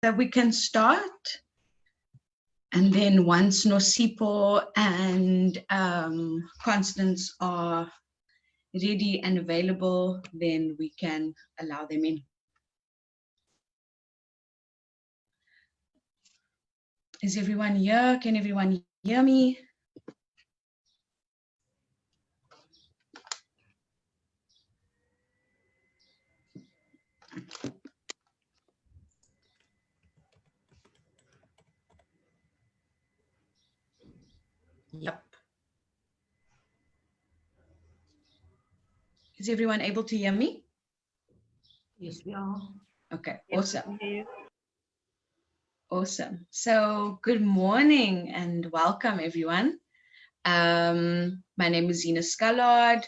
that we can start. And then once Nosipho and Constance are ready and available, then we can allow them in. Is everyone here? Can everyone hear me? Yep. Is everyone able to hear me? Yes, we are. Okay, Yes, awesome. Awesome. So good morning and welcome everyone. My name is Xena Scullard.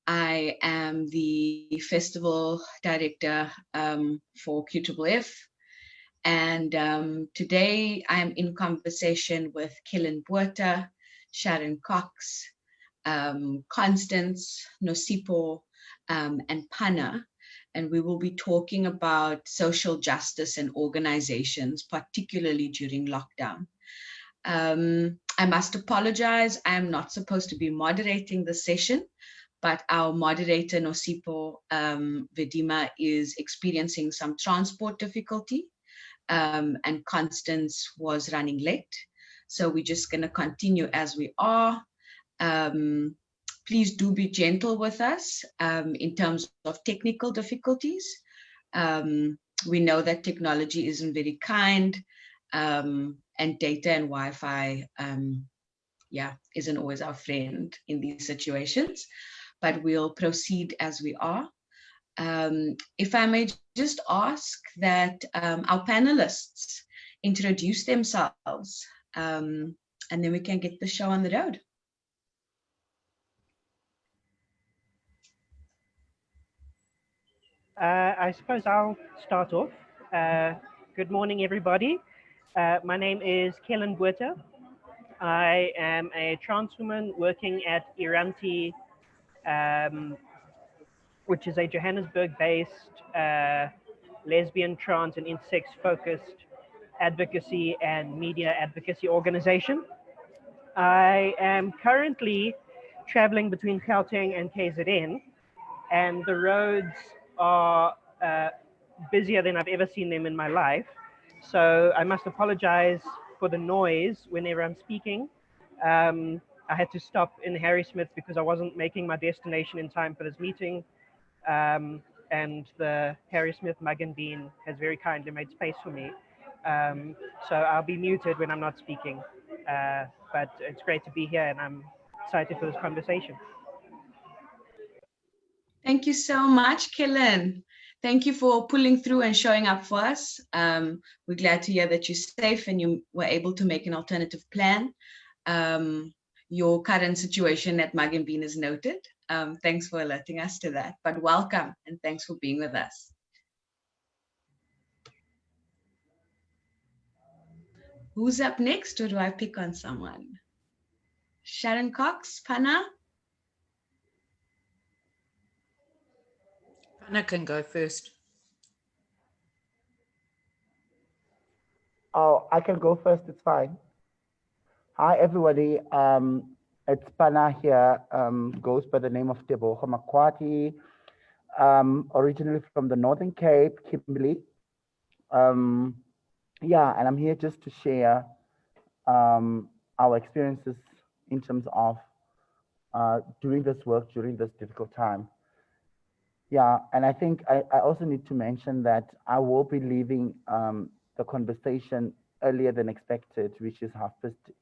I am the festival director for QFF. And today I'm in conversation with Kellen Buerta, Sharon Cox, Constance, Nosipho, and Pana. And we will be talking about social justice and organizations, particularly during lockdown. I must apologize, I am not supposed to be moderating the session, but our moderator, Nosipho Vidima, is experiencing some transport difficulty, and Constance was running late. So we're just gonna continue as we are. Please do be gentle with us in terms of technical difficulties. We know that technology isn't very kind, and data and Wi-Fi isn't always our friend in these situations, but we'll proceed as we are. If I may just ask that our panelists introduce themselves, and then we can get the show on the road. I suppose I'll start off. Good morning, everybody. My name is Kellen Buerta. I am a trans woman working at Iranti, which is a Johannesburg-based lesbian, trans, and intersex-focused advocacy and media advocacy organization. I am currently traveling between Gauteng and KZN, and the roads are busier than I've ever seen them in my life. So I must apologize for the noise whenever I'm speaking. I had to stop in Harrismith because I wasn't making my destination in time for this meeting. And the Harrismith Mug and Bean has very kindly made space for me. So I'll be muted when I'm not speaking. But it's great to be here and I'm excited for this conversation. Thank you so much, Kellen. Thank you for pulling through and showing up for us. We're glad to hear that you're safe and you were able to make an alternative plan. Your current situation at Mug and Bean is noted. Thanks for alerting us to that, but welcome and thanks for being with us. Who's up next, or do I pick on someone? Sharon Cox, Pana? Pana can go first. Oh, I can go first, it's fine. Hi, everybody. It's Pana here, goes by the name of Makwati, originally from the Northern Cape, Kimberley. Yeah, and I'm here just to share our experiences in terms of doing this work during this difficult time. Yeah, and I think I also need to mention that I will be leaving the conversation earlier than expected, which is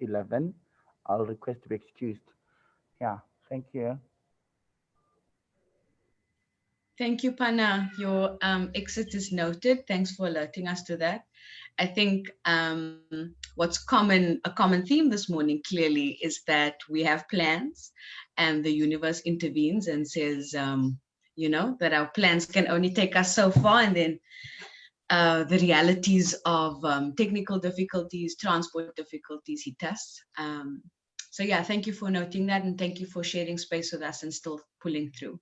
11:30. I'll request to be excused. Yeah, thank you. Thank you, Pana. Your exit is noted. Thanks for alerting us to that. I think what's a common theme this morning clearly is that we have plans and the universe intervenes and says, you know, that our plans can only take us so far, and then the realities of technical difficulties, transport difficulties hit us. So yeah, thank you for noting that, and thank you for sharing space with us and still pulling through.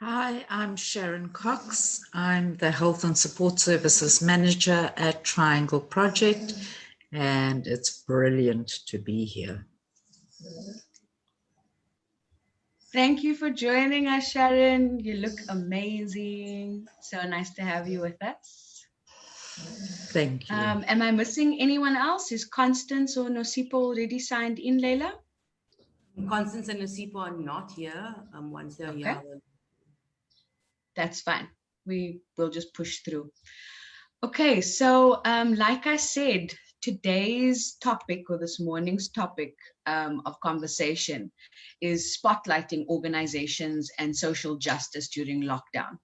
Hi, I'm Sharon Cox. I'm the Health and Support Services Manager at Triangle Project, and it's brilliant to be here. Thank you for joining us, Sharon. You look amazing. So nice to have you with us. Thank you. Am I missing anyone else? Is Constance or Nosipho already signed in, Leila? Constance and Nosipho are not here. Once they're here, that's fine. We will just push through. Okay, so like I said, today's topic, or this morning's topic of conversation, is spotlighting organizations and social justice during lockdown.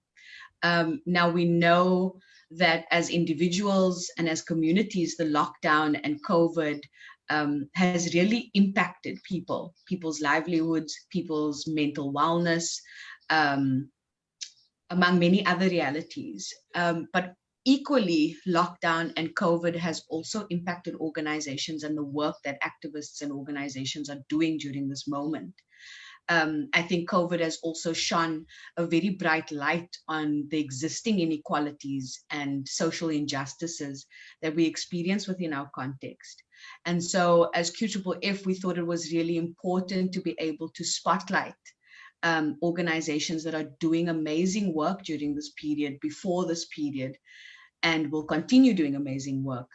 Now we know that as individuals and as communities, the lockdown and COVID has really impacted people's livelihoods, people's mental wellness, among many other realities. But equally, lockdown and COVID has also impacted organizations and the work that activists and organizations are doing during this moment. I think COVID has also shone a very bright light on the existing inequalities and social injustices that we experience within our context. And so as Q-F, we thought it was really important to be able to spotlight organizations that are doing amazing work during this period, before this period, and will continue doing amazing work.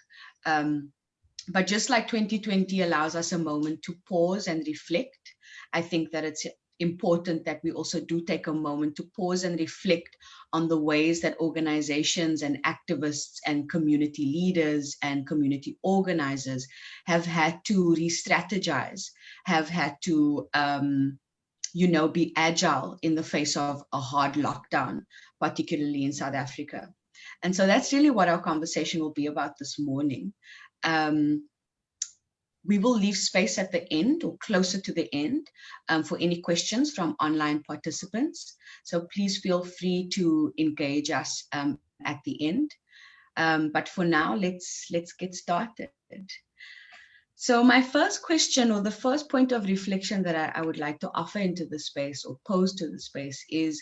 But just like 2020 allows us a moment to pause and reflect, I think that it's important that we also do take a moment to pause and reflect on the ways that organizations and activists and community leaders and community organizers have had to re-strategize, have had to be agile in the face of a hard lockdown, particularly in South Africa. And so that's really what our conversation will be about this morning. We will leave space at the end or closer to the end for any questions from online participants. So please feel free to engage us at the end. But for now, let's get started. So my first question, or the first point of reflection that I would like to offer into the space or pose to the space is,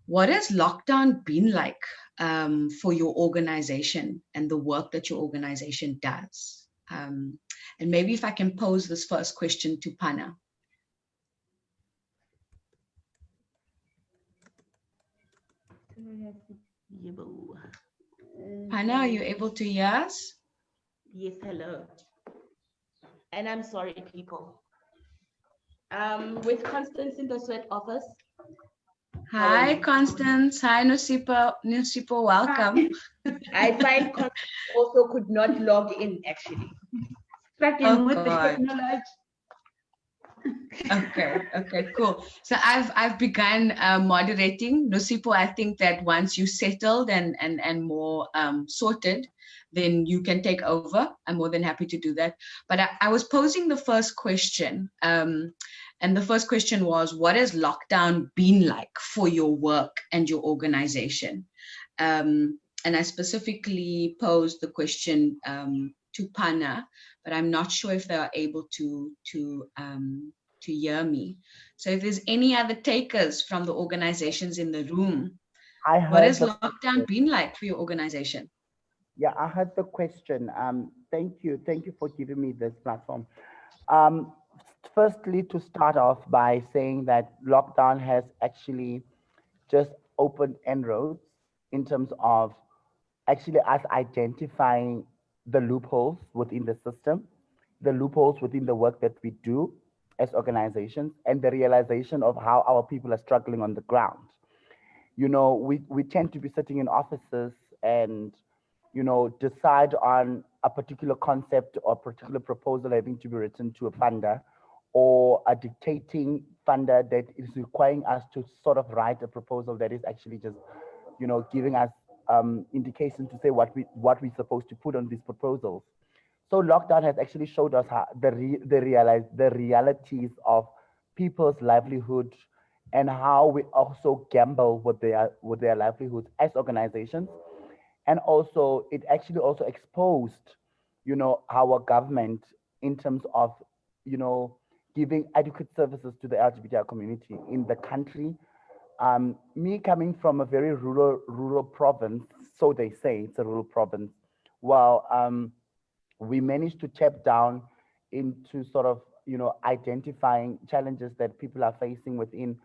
what has lockdown been like for your organization and the work that your organization does? And maybe if I can pose this first question to Pana. Pana, are you able to hear us? Yes, hello. And I'm sorry, people. With Constance in the Sweat office. Hi, Constance. Hi, Nosipho. Nosipho, welcome. I find Constance also could not log in, actually. Struggling with the technology. Okay, cool. So I've begun moderating. Nosipho, I think that once you settled and more sorted, then you can take over. I'm more than happy to do that. But I was posing the first question, and the first question was, what has lockdown been like for your work and your organization? And I specifically posed the question to Pana, but I'm not sure if they are able to hear me. So if there's any other takers from the organizations in the room, what has lockdown been like for your organization? Yeah, I heard the question. Thank you for giving me this platform. Firstly, to start off by saying that lockdown has actually just opened inroads in terms of actually us identifying the loopholes within the system, the loopholes within the work that we do as organizations, and the realization of how our people are struggling on the ground. You know, we tend to be sitting in offices and, you know, decide on a particular concept or particular proposal having to be written to a funder, or a dictating funder that is requiring us to sort of write a proposal that is actually just, you know, giving us indication to say what we're supposed to put on these proposals. So lockdown has actually showed us how the realities of people's livelihood and how we also gamble with their livelihoods as organizations. And also it actually also exposed, you know, our government in terms of, you know, giving adequate services to the LGBTI community in the country, Me coming from a very rural province, so they say it's a rural province. Well, we managed to tap down into sort of, identifying challenges that people are facing within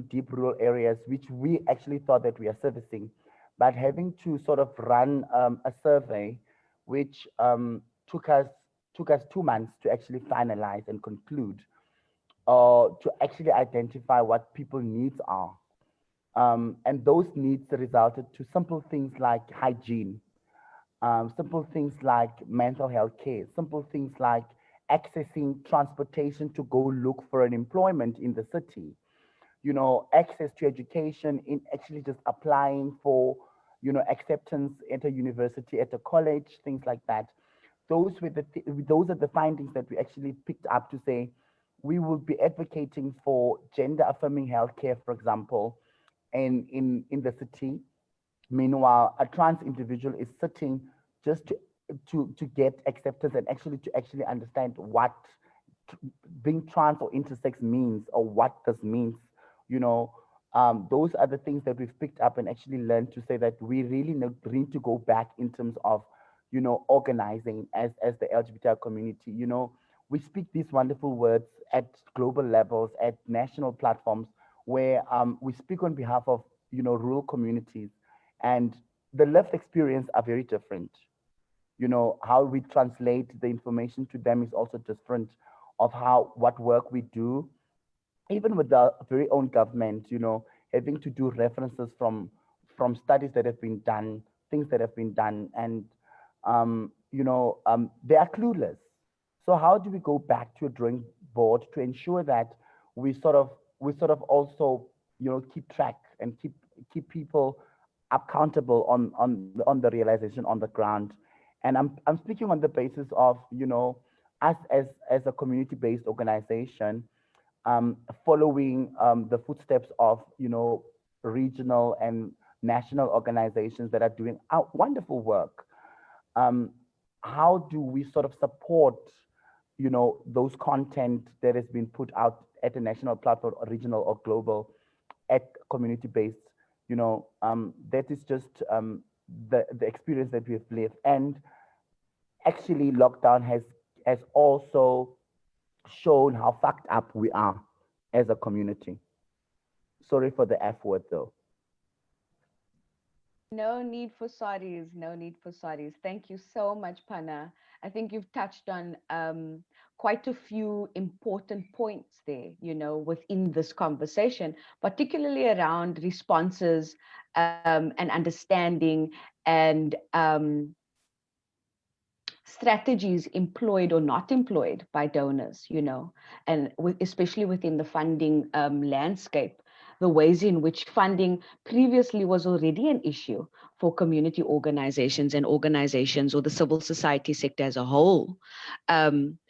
deep rural areas, which we actually thought that we are servicing. But having to sort of run a survey, which took us 2 months to actually finalize and conclude, to actually identify what people's needs are. And those needs resulted to simple things like hygiene, simple things like mental health care, simple things like accessing transportation to go look for an employment in the city, access to education, in actually just applying for, acceptance at a university, at a college, things like that. Those are the findings that we actually picked up to say we will be advocating for gender affirming healthcare, for example, in the city. Meanwhile, a trans individual is sitting just to get acceptance and to actually understand what being trans or intersex means, or what this means. Those are the things that we've picked up and actually learned to say that we really need to go back in terms of, organizing as the LGBTI community. We speak these wonderful words at global levels, at national platforms, where we speak on behalf of, rural communities, and the lived experience are very different. How we translate the information to them is also different, of what work we do, even with our very own government, having to do references from studies that have been done, things that have been done, and they are clueless. So how do we go back to a drawing board to ensure that we sort of also, keep track and keep people accountable on the realization on the ground? And I'm speaking on the basis of, us as a community-based organization, following the footsteps of, regional and national organizations that are doing wonderful work. How do we sort of support, those content that has been put out at a national platform, or regional or global, at community-based? That is just the experience that we've lived. And actually, lockdown has also shown how fucked up we are as a community. Sorry for the F word, though. No need for sorries, no need for sorries. Thank you so much, Pana. I think you've touched on quite a few important points there, within this conversation, particularly around responses and understanding, and strategies employed or not employed by donors, and especially within the funding landscape, the ways in which funding previously was already an issue for community organizations or the civil society sector as a whole.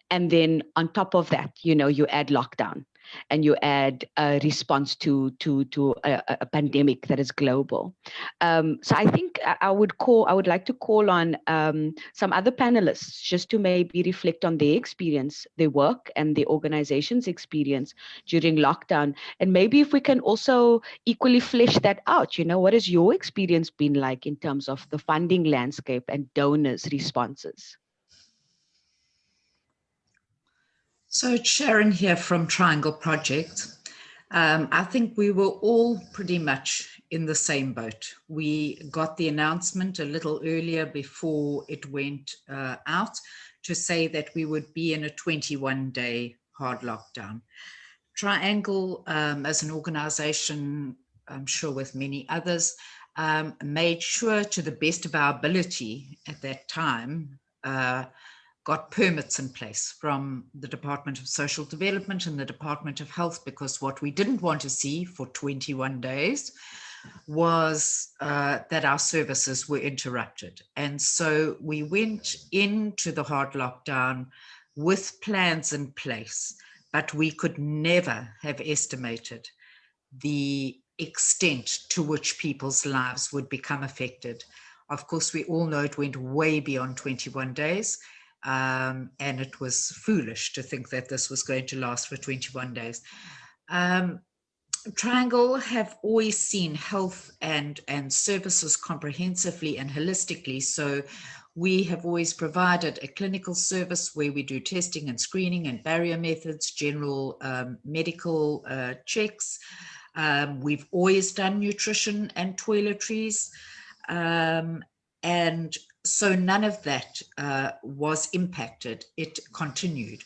And then on top of that, you add lockdown, and you add a response to a pandemic that is global. So I think I would like to call on some other panelists just to maybe reflect on their experience, their work, and the organization's experience during lockdown. And maybe if we can also equally flesh that out, what has your experience been like in terms of the funding landscape and donors' responses? So Sharon here from Triangle Project. I think we were all pretty much in the same boat. We got the announcement a little earlier before it went out to say that we would be in a 21-day hard lockdown. Triangle, as an organization, I'm sure with many others, made sure to the best of our ability at that time, got permits in place from the Department of Social Development and the Department of Health, because what we didn't want to see for 21 days was that our services were interrupted. And so we went into the hard lockdown with plans in place, but we could never have estimated the extent to which people's lives would become affected. Of course, we all know it went way beyond 21 days. And it was foolish to think that this was going to last for 21 days. Triangle have always seen health and services comprehensively and holistically. So we have always provided a clinical service where we do testing and screening and barrier methods, general medical checks. We've always done nutrition and toiletries. And so none of that was impacted. It continued.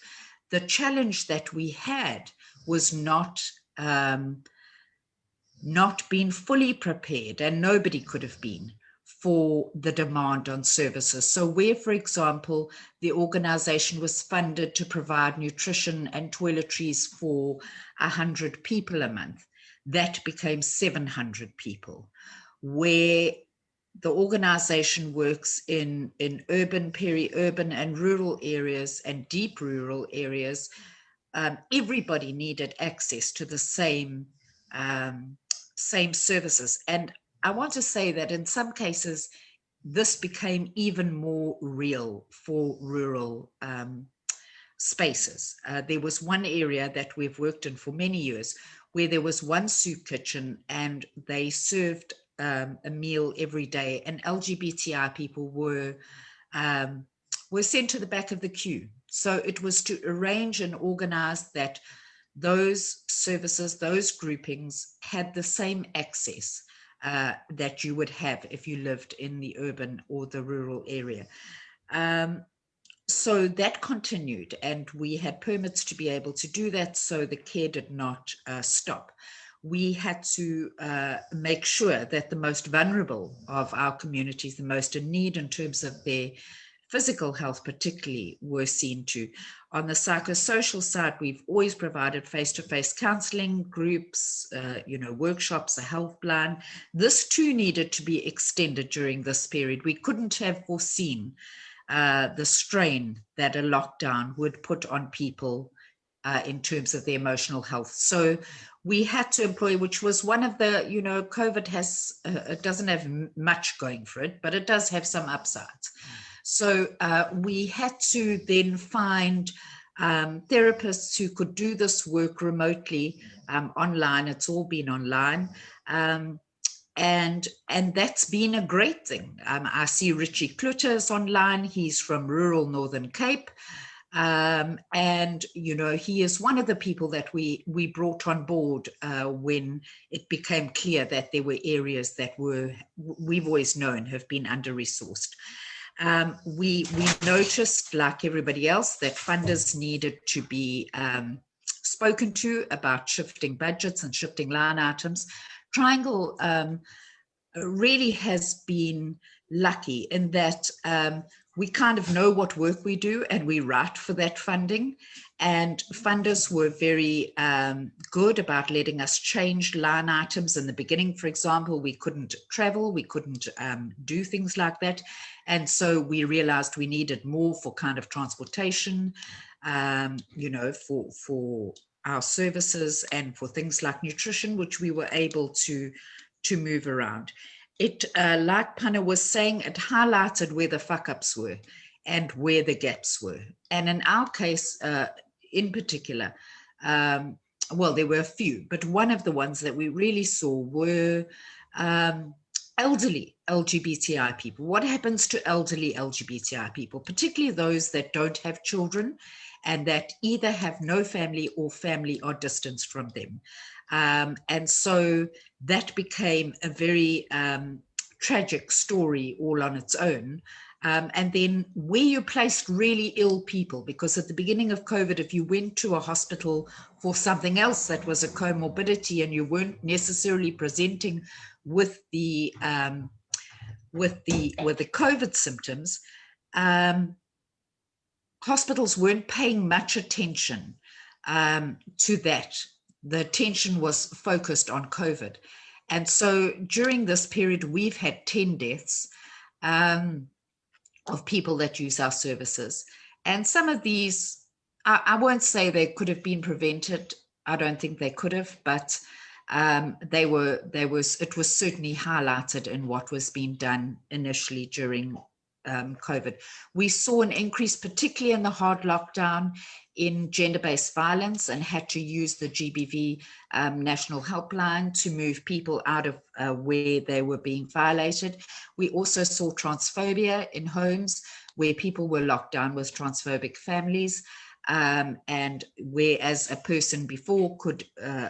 The challenge that we had was not been fully prepared, and nobody could have been, for the demand on services. So where, for example, the organization was funded to provide nutrition and toiletries for 100 people a month, that became 700 people. Where the organization works in urban, peri-urban and rural areas and deep rural areas, everybody needed access to the same services. And I want to say that in some cases, this became even more real for rural spaces. There was one area that we've worked in for many years where there was one soup kitchen and they served a meal every day, and LGBTI people were sent to the back of the queue. So it was to arrange and organize that those services, those groupings had the same access that you would have if you lived in the urban or the rural area. So that continued, and we had permits to be able to do that, so the care did not stop. We had to make sure that the most vulnerable of our communities, the most in need in terms of their physical health particularly, were seen to. On the psychosocial side, we've always provided face-to-face counseling groups, workshops, a health plan. This too needed to be extended during this period. We couldn't have foreseen the strain that a lockdown would put on people in terms of their emotional health. So we had to employ, which was one of the, COVID has, it doesn't have much going for it, but it does have some upsides. So we had to then find therapists who could do this work remotely, online. It's all been online. And that's been a great thing. I see Richie Klutters online. He's from rural Northern Cape. And, he is one of the people that we brought on board when it became clear that there were areas that we've always known have been under-resourced. We noticed, like everybody else, that funders needed to be spoken to about shifting budgets and shifting line items. Triangle really has been lucky in that we kind of know what work we do and we write for that funding. And funders were very good about letting us change line items. In the beginning, for example, we couldn't travel, we couldn't do things like that. And so we realized we needed more for kind of transportation, for our services and for things like nutrition, which we were able to move around. It, like Pana was saying, it highlighted where the fuck-ups were and where the gaps were. And in our case, in particular, well, there were a few, but one of the ones that we really saw were elderly LGBTI people. What happens to elderly LGBTI people, particularly those that don't have children and that either have no family or family are distanced from them? And so that became a very tragic story all on its own. And then where you placed really ill people, because at the beginning of COVID, if you went to a hospital for something else that was a comorbidity and you weren't necessarily presenting with the COVID symptoms, hospitals weren't paying much attention to that. The attention was focused on COVID. And so during this period, we've had 10 deaths of people that use our services. And some of these, I won't say they could have been prevented. I don't think they could have, but it was certainly highlighted in what was being done initially during COVID. We saw an increase, particularly in the hard lockdown, in gender-based violence and had to use the GBV National Helpline to move people out of where they were being violated. We also saw transphobia in homes where people were locked down with transphobic families. And whereas a person before could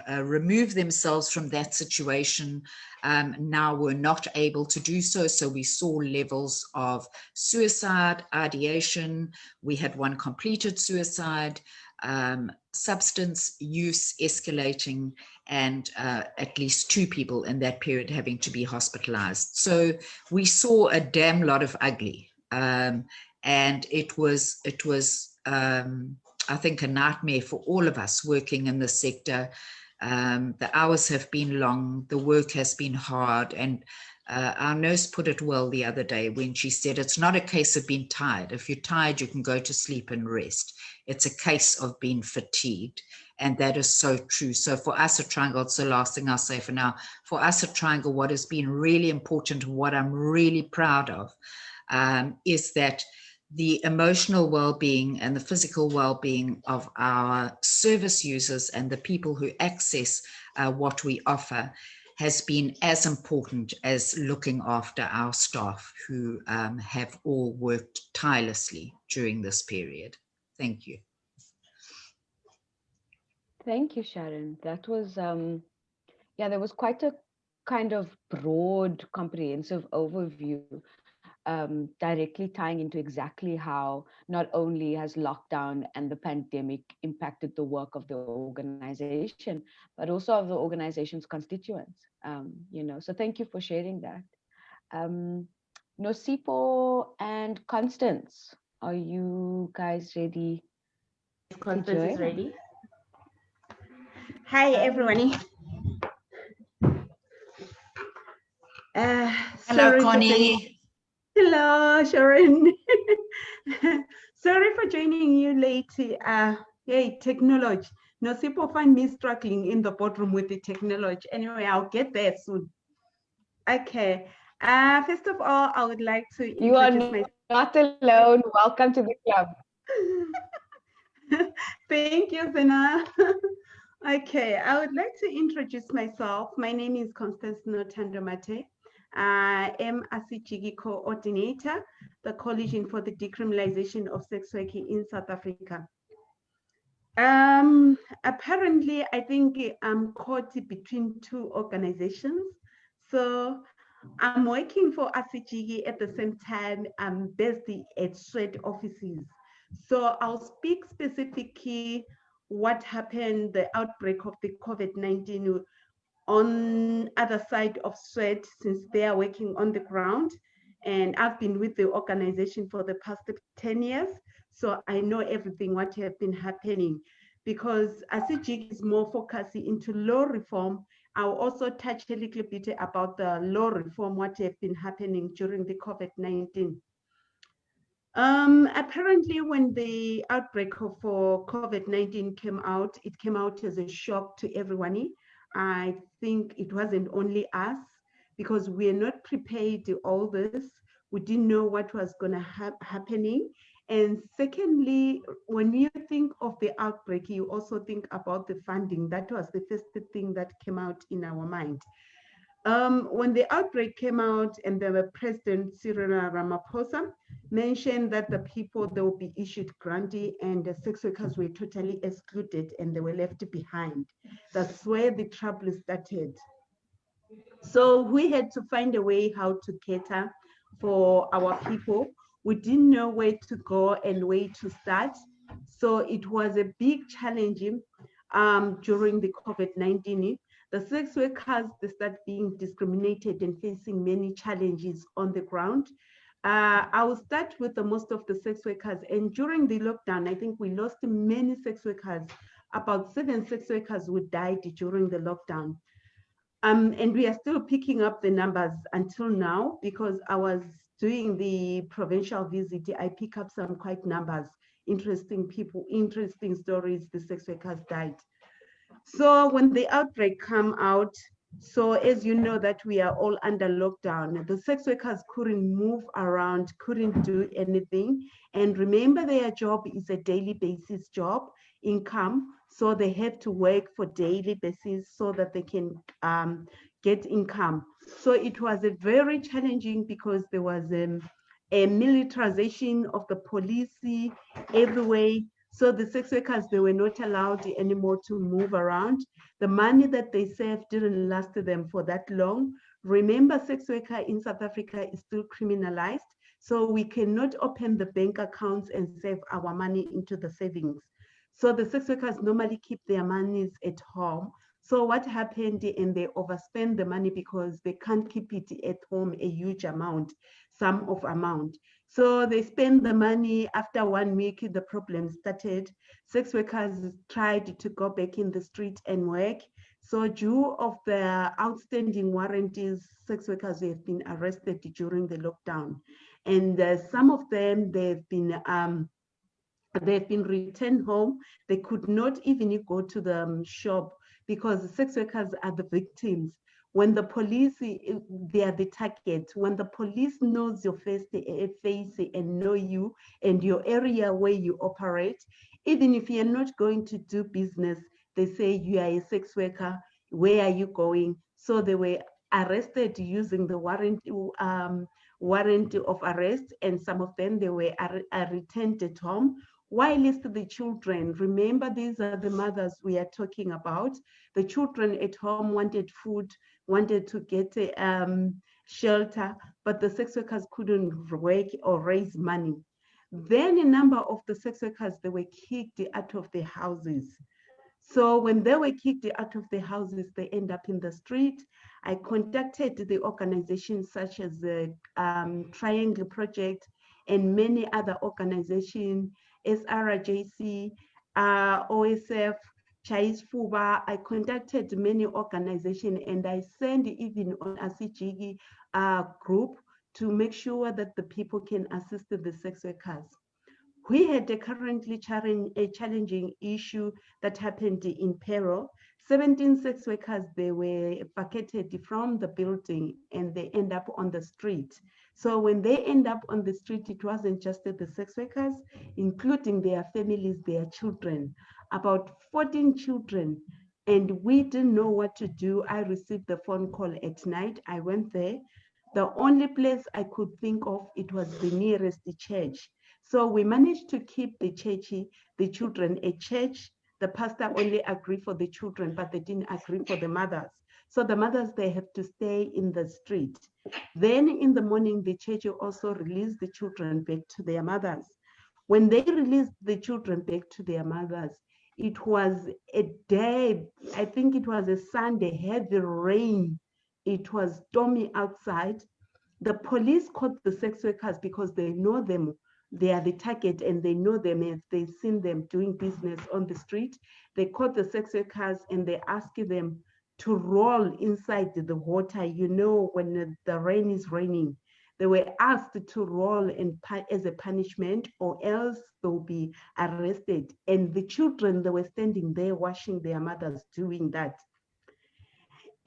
remove themselves from that situation, now were not able to do so. So we saw levels of suicide, ideation. We had one completed suicide, substance use escalating, and at least 2 people in that period having to be hospitalized. So we saw a damn lot of ugly. And it was I think, a nightmare for all of us working in the sector. The hours have been long, the work has been hard, and our nurse put it well the other day when she said, it's not a case of being tired. If you're tired, you can go to sleep and rest. It's a case of being fatigued. And that is so true. So for us at Triangle, it's the last thing I'll say for now. For us at Triangle, what has been really important, what I'm really proud of, is that the emotional well-being and the physical well-being of our service users and the people who access what we offer has been as important as looking after our staff who have all worked tirelessly during this period. Thank you. Thank you, Sharon. That was, yeah, there was quite a kind of broad, comprehensive overview, directly tying into exactly how not only has lockdown and the pandemic impacted the work of the organization, but also of the organization's constituents. You know, so thank you for sharing that. Nosipho and Constance, are you guys ready? Constance is ready. Hi, everyone. Hello, Connie. Hello, Sharon. Sorry for joining you late. Hey, technology. Nosipho find me struggling in the boardroom with the technology. Anyway, I'll get there soon. Okay. First of all, I would like to introduce You are not alone. Welcome to the club. Thank you, Xena. Okay, I would like to introduce myself. My name is Constance Mathe. I am a CGG coordinator, the Coalition for the Decriminalization of Sex Working in South Africa. Apparently, I think I'm caught between 2 organizations. So I'm working for ACGG at the same time. I'm based at SWED offices. So I'll speak specifically what happened, the outbreak of the COVID-19 on other side of SWED, since they are working on the ground. And I've been with the organization for the past 10 years. So I know everything what have been happening, because ACGG is more focusing into law reform. I'll also touch a little bit about the law reform, what have been happening during the COVID-19. Apparently, when the outbreak for COVID-19 came out, it came out as a shock to everyone. I think it wasn't only us, because we're not prepared to all this. We didn't know what was going to happening. And secondly, when you think of the outbreak, you also think about the funding. That was the first thing that came out in our mind. When the outbreak came out and the President Cyril Ramaphosa mentioned that the people, they will be issued grantee and the sex workers were totally excluded and they were left behind. That's where the trouble started. So we had to find a way how to cater for our people. We didn't know where to go and where to start. So it was a big challenge during the COVID-19. The sex workers, they start being discriminated and facing many challenges on the ground. I will start with the most of the sex workers. And during the lockdown, I think we lost many sex workers. About 7 sex workers who died during the lockdown. And we are still picking up the numbers until now, because I was doing the provincial visit. I pick up some quite numbers, interesting people, interesting stories, the sex workers died. So when the outbreak came out, So as you know that we are all under lockdown, the sex workers couldn't move around, couldn't do anything. And remember, their job is a daily basis job, income. So they have to work for daily basis so that they can get income. So it was a very challenging because there was a militarization of the police everywhere. So the sex workers, they were not allowed anymore to move around. The money that they saved didn't last them for that long. Remember, sex worker in South Africa is still criminalized. So we cannot open the bank accounts and save our money into the savings. So the sex workers normally keep their monies at home. So what happened, and they overspend the money because they can't keep it at home, a huge amount, sum of amount. So they spend the money. After 1 week, the problem started. Sex workers tried to go back in the street and work. So due of the outstanding warranties, sex workers have been arrested during the lockdown. And some of them, they've been returned home. They could not even go to the shop because the sex workers are the victims. When the police, they are the target. When the police knows your face and know you and your area where you operate, even if you're not going to do business, they say you are a sex worker, where are you going? So they were arrested using the warrant of arrest, and some of them, they were returned at home. Whilst the children, remember, these are the mothers we are talking about. The children at home wanted food, wanted to get shelter, but the sex workers couldn't work or raise money. Then a number of the sex workers, they were kicked out of their houses. So when they were kicked out of the houses, they end up in the street. I contacted the organizations such as the Triangle Project and many other organizations, SRJC, OSF, Chais Fuba. I contacted many organizations, and I sent even on ACGI group to make sure that the people can assist the sex workers. We had a currently challenging issue that happened in Pero. 17 sex workers, they were vacated from the building and they end up on the street. So when they end up on the street, it wasn't just the sex workers, including their families, their children, about 14 children. And we didn't know what to do. I received the phone call at night. I went there. The only place I could think of, it was the nearest church. So we managed to keep the children at church. The pastor only agreed for the children, but they didn't agree for the mothers. So the mothers, they have to stay in the street. Then in the morning, the church also released the children back to their mothers. When they released the children back to their mothers, it was a day, I think it was a Sunday, heavy rain. It was stormy outside. The police caught the sex workers because they know them. They are the target and they know them if they've seen them doing business on the street. They caught the sex workers and they asked them to roll inside the water. You know, when the rain is raining, they were asked to roll as a punishment, or else they'll be arrested. And the children, they were standing there watching their mothers doing that.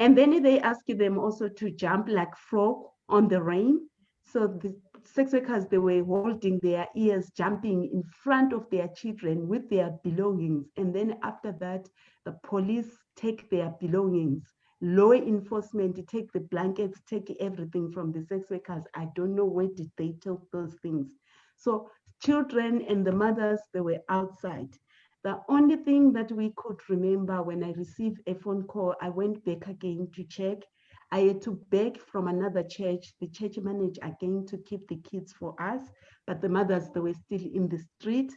And then they asked them also to jump like frog on the rain. So the sex workers, they were holding their ears, jumping in front of their children with their belongings. And then after that, the police take their belongings. Law enforcement take the blankets, take everything from the sex workers. I don't know where did they take those things. So children and the mothers, they were outside. The only thing that we could remember, when I received a phone call, I went back again to check. I had to beg from another church. The church managed again to keep the kids for us, but the mothers, they were still in the street.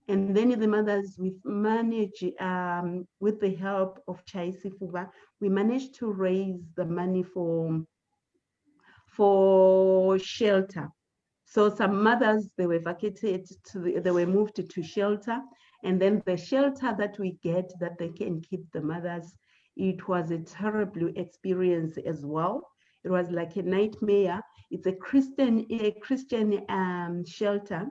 And then the mothers, we managed, with the help of Chaisi Fuba, we managed to raise the money for shelter. So some mothers, they were vacated, they were moved to shelter. And then the shelter that we get, that they can keep the mothers, it was a terrible experience as well. It was like a nightmare. It's a Christian shelter.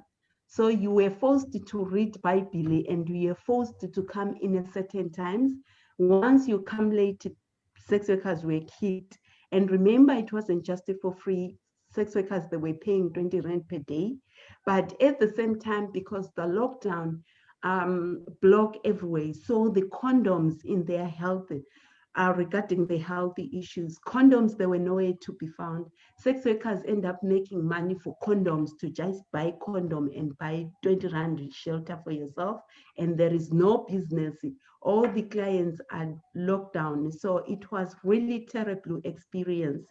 So you were forced to read Bible and you were forced to come in at certain times. Once you come late, sex workers were kicked. And remember, it wasn't just for free. Sex workers, they were paying 20 rand per day. But at the same time, because the lockdown blocked everywhere, so the condoms in their health regarding the healthy issues, condoms, there were nowhere to be found. Sex workers end up making money for condoms to just buy condom and buy 20 rand shelter for yourself. And there is no business. All the clients are locked down. So it was really terrible experience.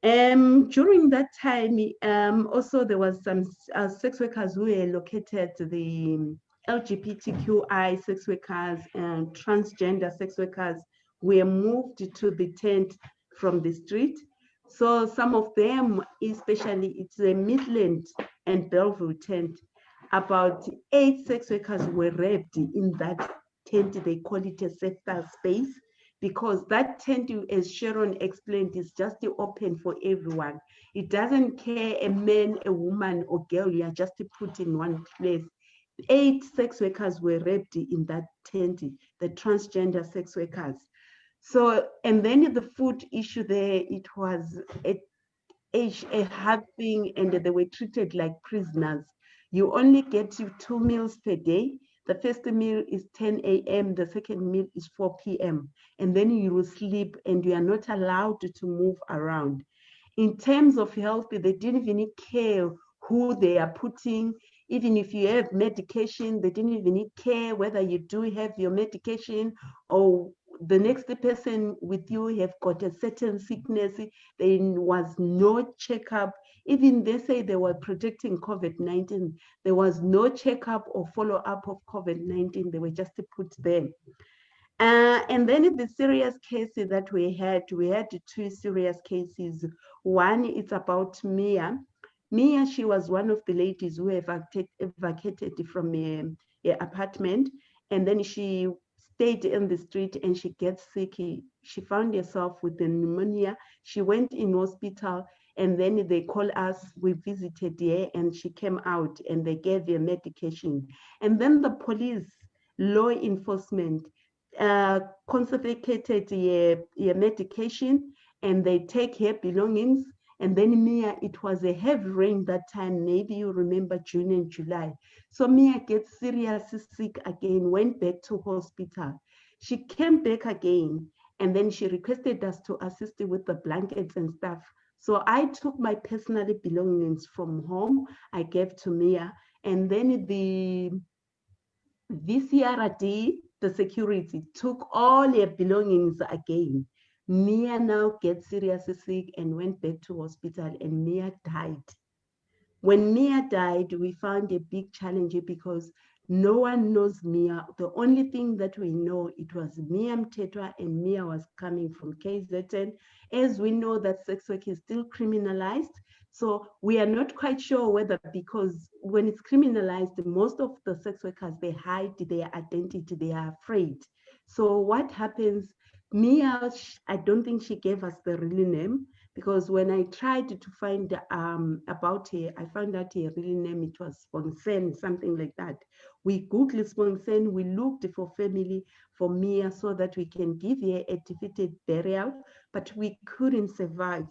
During that time, also there was some sex workers who were located, the LGBTQI sex workers and transgender sex workers were moved to the tent from the street. So some of them, especially it's a Midland and Bellevue tent, about 8 sex workers were raped in that tent. They call it a safe space, because that tent, as Sharon explained, is just open for everyone. It doesn't care a man, a woman, or girl, you are just put in one place. 8 sex workers were raped in that tent, the transgender sex workers. So, and then the food issue there, it was a hard thing, and they were treated like prisoners. You only get 2 meals per day. The first meal is 10 a.m., the second meal is 4 p.m. And then you will sleep and you are not allowed to move around. In terms of health, they didn't even care who they are putting. Even if you have medication, they didn't even care whether you do have your medication or the next person with you have got a certain sickness. There was no checkup. Even they say they were protecting COVID-19. There was no checkup or follow-up of COVID-19. They were just put there. And then the serious cases that we had 2 serious cases. One is about Mia. Mia, she was one of the ladies who evacuated from an apartment, and then she stayed in the street and she gets sick. She found herself with the pneumonia. She went in hospital, and then they called us. We visited her and she came out and they gave her medication. And then the police, law enforcement, confiscated her medication, and they take her belongings. And then Mia, it was a heavy rain that time, maybe you remember June and July. So Mia gets seriously sick again, went back to hospital. She came back again, and then she requested us to assist her with the blankets and stuff. So I took my personal belongings from home, I gave to Mia, and then the VCRD, the security, took all her belongings again. Mia now gets seriously sick and went back to hospital, and Mia died. When Mia died, we found a big challenge because no one knows Mia. The only thing that we know, it was Mia Mtetwa, and Mia was coming from KZN. As we know that sex work is still criminalized, so we are not quite sure whether, because when it's criminalized, most of the sex workers, they hide their identity, they are afraid. So what happens, Mia, I don't think she gave us the real name, because when I tried to find about her, I found out her real name, it was Sponsen, something like that. We Googled Sponsen, we looked for family for Mia so that we can give her a defeated burial, but we couldn't survive.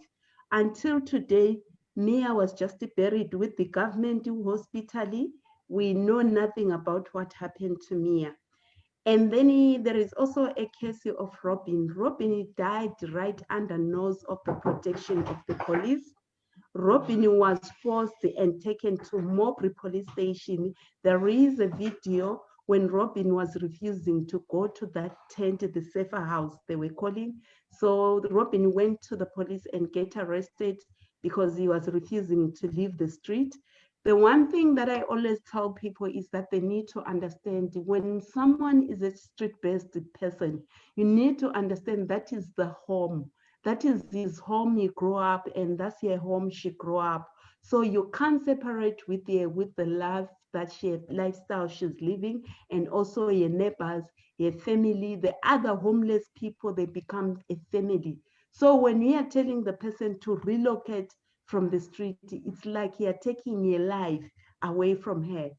Until today, Mia was just buried with the government hospital. We know nothing about what happened to Mia. And then there is also a case of Robin. Robin died right under nose of the protection of the police. Robin was forced and taken to Mowbray police station. There is a video when Robin was refusing to go to that tent, the safer house they were calling. So Robin went to the police and get arrested because he was refusing to leave the street. The one thing that I always tell people is that they need to understand when someone is a street-based person, you need to understand that is the home. That is his home he grew up, and that's her home she grew up. So you can't separate with the love that lifestyle she's living, and also your neighbors, your family, the other homeless people, they become a family. So when we are telling the person to relocate from the street, it's like you're taking your life away from her.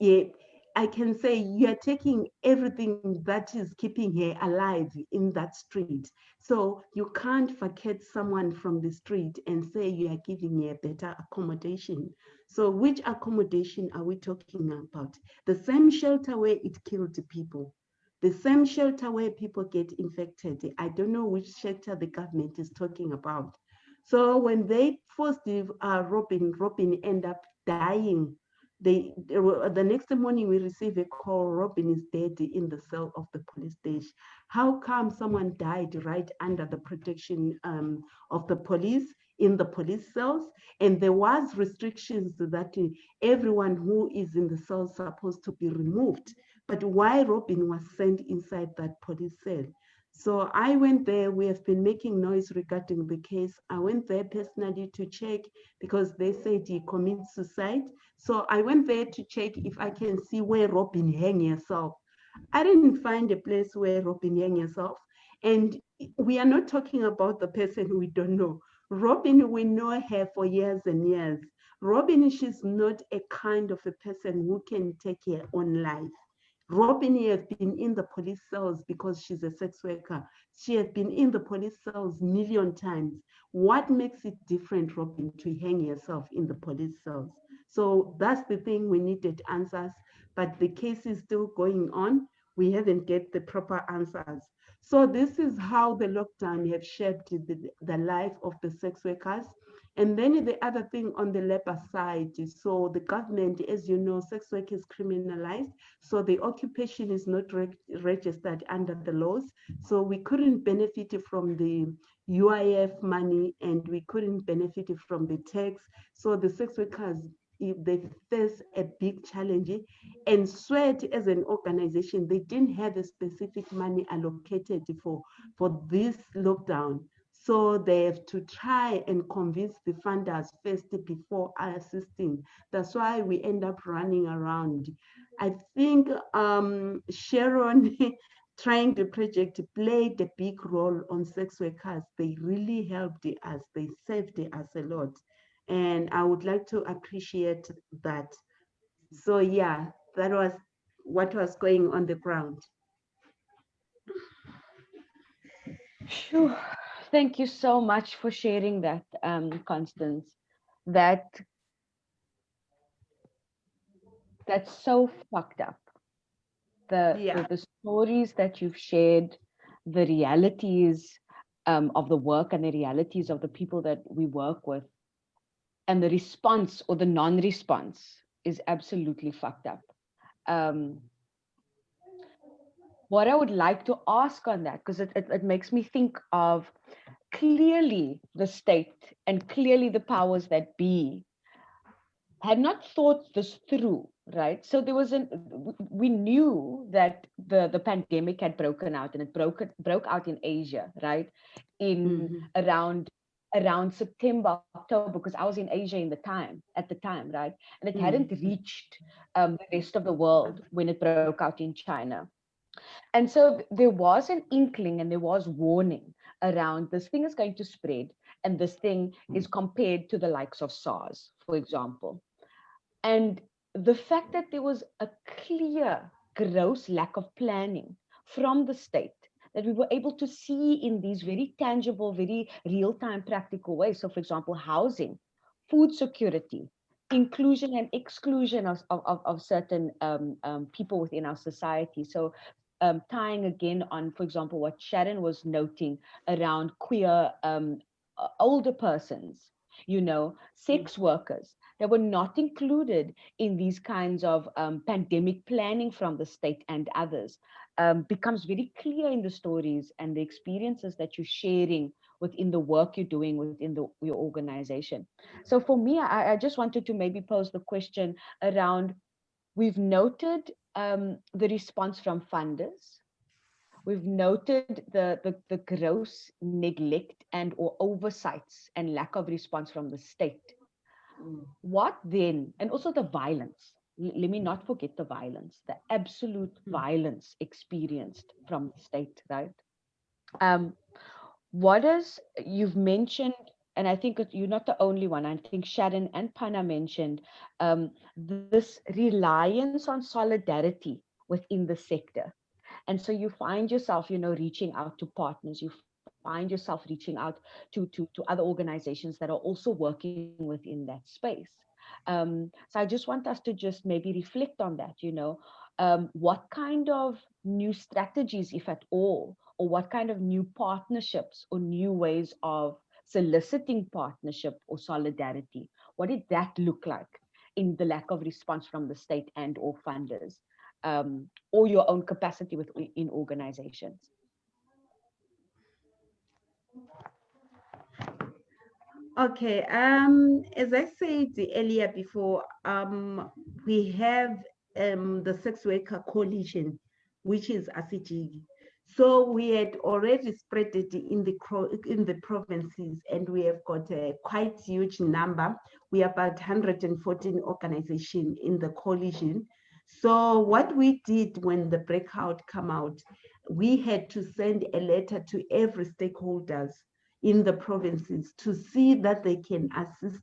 Yeah. I can say you're taking everything that is keeping her alive in that street. So you can't forget someone from the street and say you are giving her better accommodation. So which accommodation are we talking about? The same shelter where it killed people, the same shelter where people get infected. I don't know which shelter the government is talking about. So when they forced Robin end up dying. The next morning we receive a call, Robin is dead in the cell of the police station. How come someone died right under the protection of the police in the police cells? And there was restrictions that everyone who is in the cell is supposed to be removed. But why Robin was sent inside that police cell? So I went there. We have been making noise regarding the case. I went there personally to check because they said he committed suicide. So I went there to check if I can see where Robin hang herself. I didn't find a place where Robin hang herself. And we are not talking about the person we don't know. Robin, we know her for years and years. Robin, she's not a kind of a person who can take her own life. Robin has been in the police cells because she's a sex worker. She has been in the police cells a million times. What makes it different, Robin, to hang herself in the police cells? So that's the thing, we needed answers, but the case is still going on. We haven't get the proper answers. So this is how the lockdown have shaped the life of the sex workers. And then the other thing on the labor side, so the government, as you know, sex work is criminalized. So the occupation is not registered under the laws. So we couldn't benefit from the UIF money and we couldn't benefit from the tax. So the sex workers, they face a big challenge. And Sweat as an organization, they didn't have a specific money allocated for this lockdown. So they have to try and convince the funders first before assisting. That's why we end up running around. I think Sharon trying the project played a big role on sex workers. They really helped us. They saved us a lot. And I would like to appreciate that. So yeah, that was what was going on the ground. Phew. Thank you so much for sharing that, Constance. That's so fucked up. The stories that you've shared, the realities of the work and the realities of the people that we work with, and the response or the non-response is absolutely fucked up. What I would like to ask on that, because it makes me think of clearly the state and clearly the powers that be had not thought this through, right? So there was we knew that the pandemic had broken out, and it broke out in Asia, right? In around September, October, because I was in Asia at the time, right? And it hadn't reached the rest of the world when it broke out in China. And so there was an inkling and there was warning around this thing is going to spread, and this thing is compared to the likes of SARS, for example. And the fact that there was a clear, gross lack of planning from the state that we were able to see in these very tangible, very real-time practical ways. So, for example, housing, food security, inclusion and exclusion of certain people within our society. So tying again on, for example, what Sharon was noting around queer older persons, sex workers that were not included in these kinds of pandemic planning from the state and others, becomes very clear in the stories and the experiences that you're sharing within the work you're doing within your organization. So for me, I just wanted to maybe pose the question around, we've noted the response from funders. We've noted the gross neglect and or oversights and lack of response from the state. What then, and also the violence, let me not forget the violence, the absolute violence experienced from the state, right? You've mentioned and I think you're not the only one. I think Sharon and Pana mentioned this reliance on solidarity within the sector. And so you find yourself, reaching out to partners. You find yourself reaching out to other organizations that are also working within that space. So I just want us to just maybe reflect on that, what kind of new strategies, if at all, or what kind of new partnerships or new ways of soliciting partnership or solidarity, what did that look like in the lack of response from the state and or funders, or your own capacity in organizations? Okay, as I said earlier before, we have the Sex Worker Coalition, which is ACG. So we had already spread it in the provinces, and we have got a quite huge number. We are about 114 organizations in the coalition. So what we did when the breakout came out, we had to send a letter to every stakeholders in the provinces to see that they can assist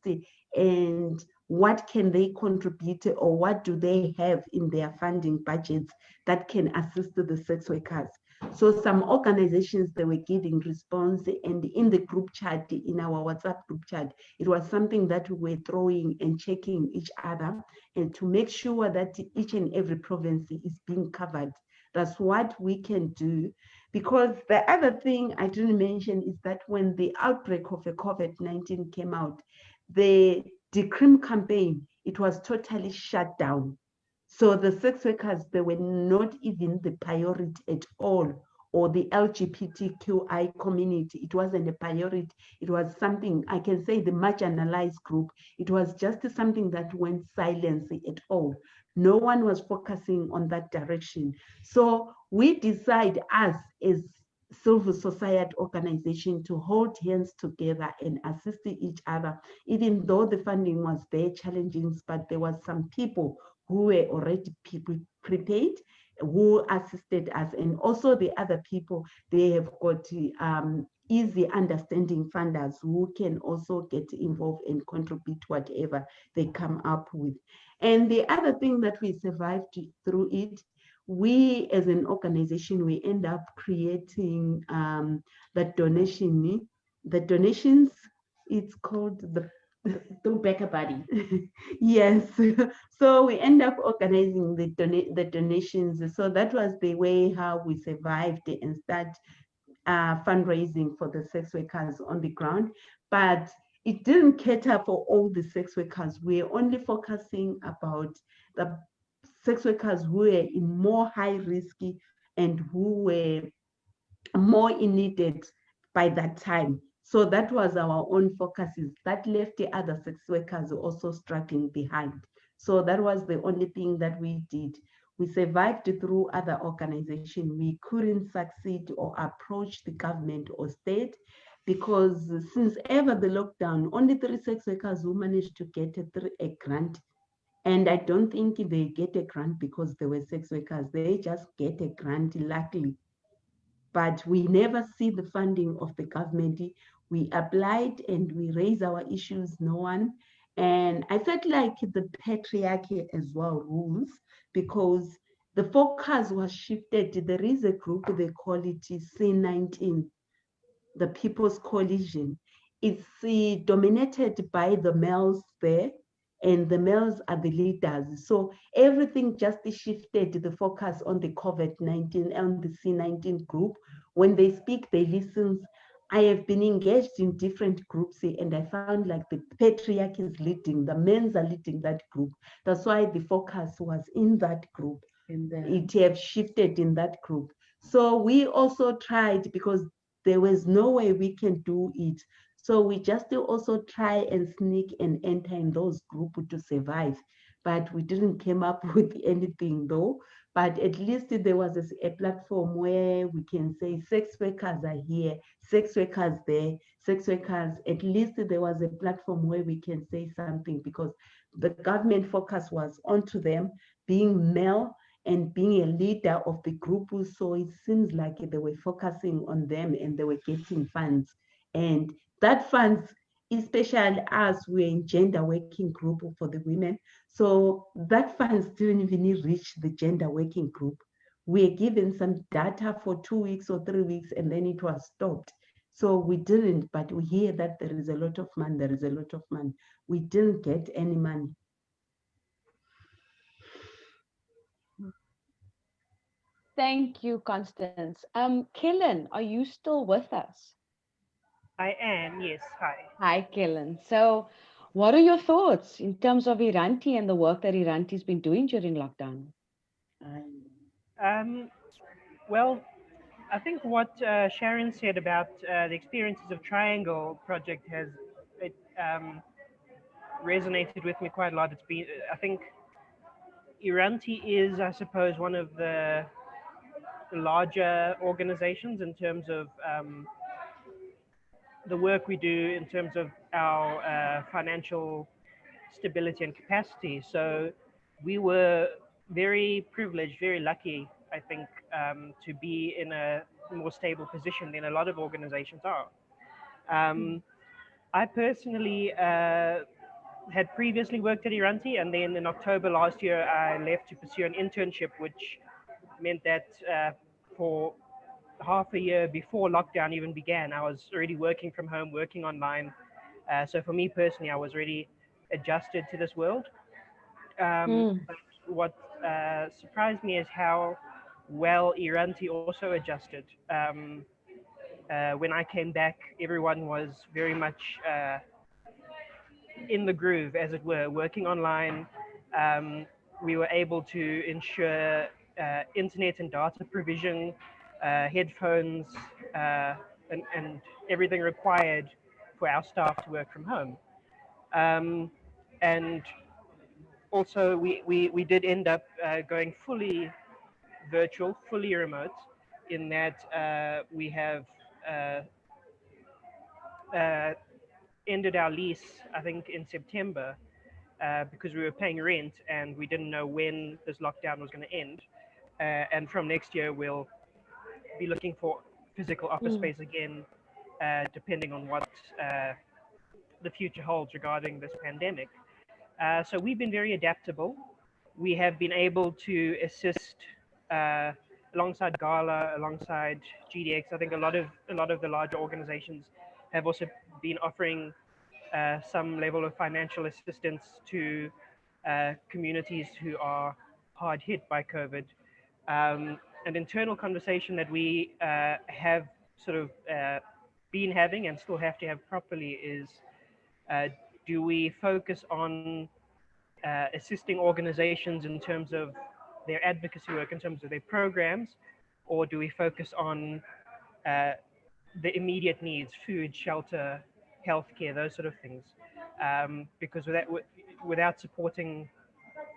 and what can they contribute or what do they have in their funding budgets that can assist the sex workers. So some organizations, they were giving response, and in the group chat, in our WhatsApp group chat, it was something that we were throwing and checking each other and to make sure that each and every province is being covered. That's what we can do. Because the other thing I didn't mention is that when the outbreak of the COVID-19 came out, the decrim campaign, it was totally shut down. So the sex workers, they were not even the priority at all, or the LGBTQI community. It wasn't a priority. It was something, I can say the marginalized group. It was just something that went silent at all. No one was focusing on that direction. So we decide as civil society organization to hold hands together and assist each other, even though the funding was there, challenging, but there was some people who were already prepared, who assisted us, and also the other people, they have got easy understanding funders who can also get involved and contribute whatever they come up with. And the other thing that we survived through it, we as an organization, we end up creating the donations, it's called the Backer Buddy. Yes. So we end up organizing the donations. So that was the way how we survived and start fundraising for the sex workers on the ground. But it didn't cater for all the sex workers. We're only focusing about the sex workers who were in more high risk and who were more needed by that time. So that was our own focuses. That left the other sex workers also struggling behind. So that was the only thing that we did. We survived through other organizations. We couldn't succeed or approach the government or state because since ever the lockdown, only 3 sex workers who managed to get a grant. And I don't think they get a grant because they were sex workers. They just get a grant, luckily. But we never see the funding of the government. We applied and we raised our issues, no one. And I felt like the patriarchy as well rules because the focus was shifted. There is a group, they call it C19, the People's Coalition. It's dominated by the males there, and the males are the leaders. So everything just shifted the focus on the COVID-19 and the C19 group. When they speak, they listen. I have been engaged in different groups and I found like the patriarchy is leading, the men are leading that group. That's why the focus was in that group. It have shifted in that group. So we also tried because there was no way we can do it. So we just also try and sneak and enter in those groups to survive. But we didn't come up with anything though. But at least there was a platform where we can say sex workers are here, sex workers there, sex workers. At least there was a platform where we can say something because the government focus was onto them being male and being a leader of the group. So it seems like they were focusing on them and they were getting funds. And that funds especially us, we're in gender working group for the women. So that funds didn't even reach the gender working group. We're given some data for 2 weeks or 3 weeks, and then it was stopped. So we didn't, but we hear that there is a lot of money, there is a lot of money. We didn't get any money. Thank you, Constance. Killen, are you still with us? I am, yes. Hi. Hi, Killen. So, what are your thoughts in terms of Iranti and the work that Iranti's been doing during lockdown? Well, I think what Sharon said about the experiences of Triangle Project has resonated with me quite a lot. It's been, I think, Iranti is, I suppose, one of the larger organizations in terms of the work we do in terms of our financial stability and capacity. So we were very privileged, very lucky, I think, to be in a more stable position than a lot of organizations are. I personally had previously worked at Iranti, and then in October last year, I left to pursue an internship, which meant that for half a year before lockdown even began, I was already working from home, working online. So for me personally, I was already adjusted to this world. But what surprised me is how well Iranti also adjusted. When I came back, everyone was very much in the groove, as it were, working online. We were able to ensure internet and data provision, headphones, and everything required for our staff to work from home. And also, we did end up going fully virtual, fully remote, in that we have ended our lease, I think, in September because we were paying rent and we didn't know when this lockdown was going to end. And from next year, we'll be looking for physical office space again, depending on what the future holds regarding this pandemic. So we've been very adaptable. We have been able to assist alongside GALA, alongside GDX. I think a lot of the larger organizations have also been offering some level of financial assistance to communities who are hard hit by COVID. An internal conversation that we have sort of been having and still have to have properly is, do we focus on assisting organizations in terms of their advocacy work, in terms of their programs, or do we focus on the immediate needs, food, shelter, healthcare, those sort of things? Because without supporting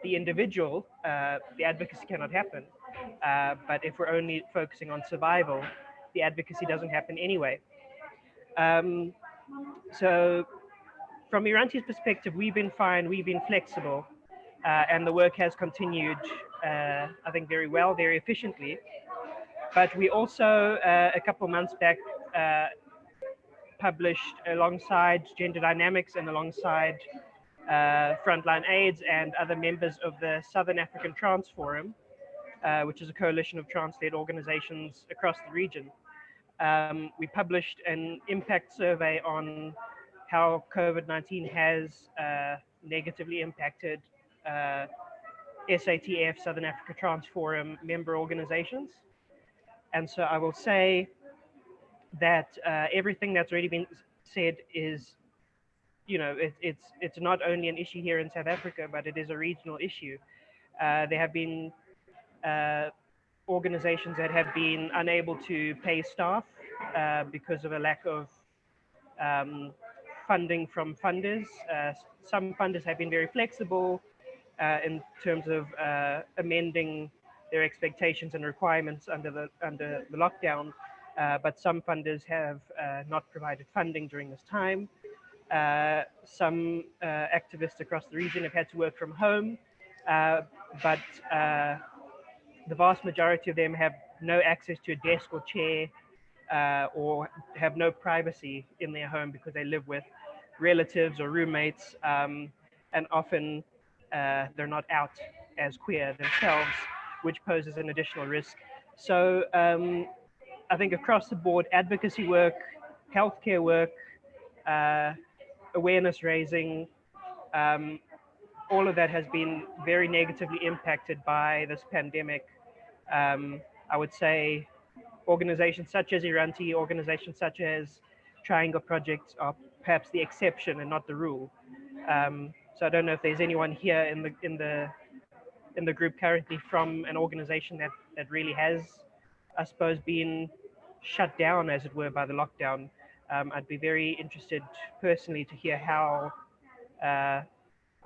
the individual, the advocacy cannot happen. But if we're only focusing on survival, the advocacy doesn't happen anyway. So from Iranti's perspective, we've been fine, we've been flexible, and the work has continued, I think, very well, very efficiently. But we also, a couple months back, published alongside Gender Dynamics and alongside Frontline AIDS and other members of the Southern African Trans Forum, which is a coalition of trans-led organizations across the region. We published an impact survey on how COVID-19 has negatively impacted SATF, Southern Africa Trans Forum member organizations. And so I will say that everything that's already been said is, you know, it's not only an issue here in South Africa, but it is a regional issue. There have been organizations that have been unable to pay staff because of a lack of funding from funders. Some funders have been very flexible in terms of amending their expectations and requirements under the lockdown, but some funders have not provided funding during this time. Some activists across the region have had to work from home, but the vast majority of them have no access to a desk or chair, or have no privacy in their home because they live with relatives or roommates, and often they're not out as queer themselves, which poses an additional risk. So I think across the board, advocacy work, healthcare work, awareness raising, all of that has been very negatively impacted by this pandemic. I would say organizations such as Iranti, organizations such as Triangle Project are perhaps the exception and not the rule. So I don't know if there's anyone here in the group currently from an organization that really has, I suppose, been shut down, as it were, by the lockdown. I'd be very interested personally to hear how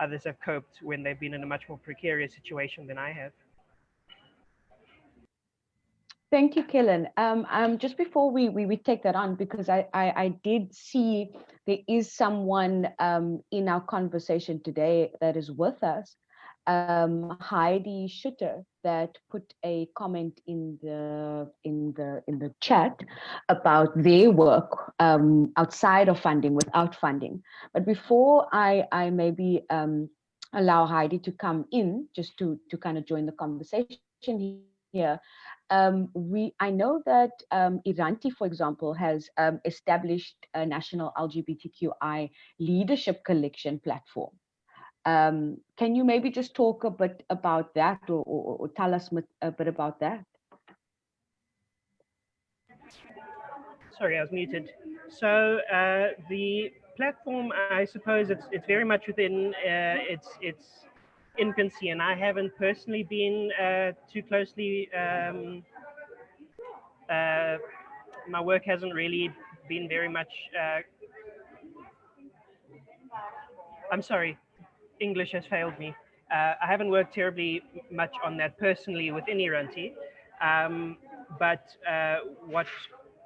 others have coped when they've been in a much more precarious situation than I have. Thank you, Killen. Just before we take that on, because I did see there is someone in our conversation today that is with us, Heidi Schutter, that put a comment in the chat about their work outside of funding, without funding. But before I maybe allow Heidi to come in, just to kind of join the conversation here. I know that Iranti, for example, has established a national LGBTQI leadership collection platform. Can you maybe just talk a bit about that, or tell us a bit about that? Sorry, I was muted. So the platform, I suppose it's very much within its infancy, and I haven't personally been too closely. My work hasn't really been very much. I'm sorry, English has failed me. I haven't worked terribly much on that personally within Iranti, but what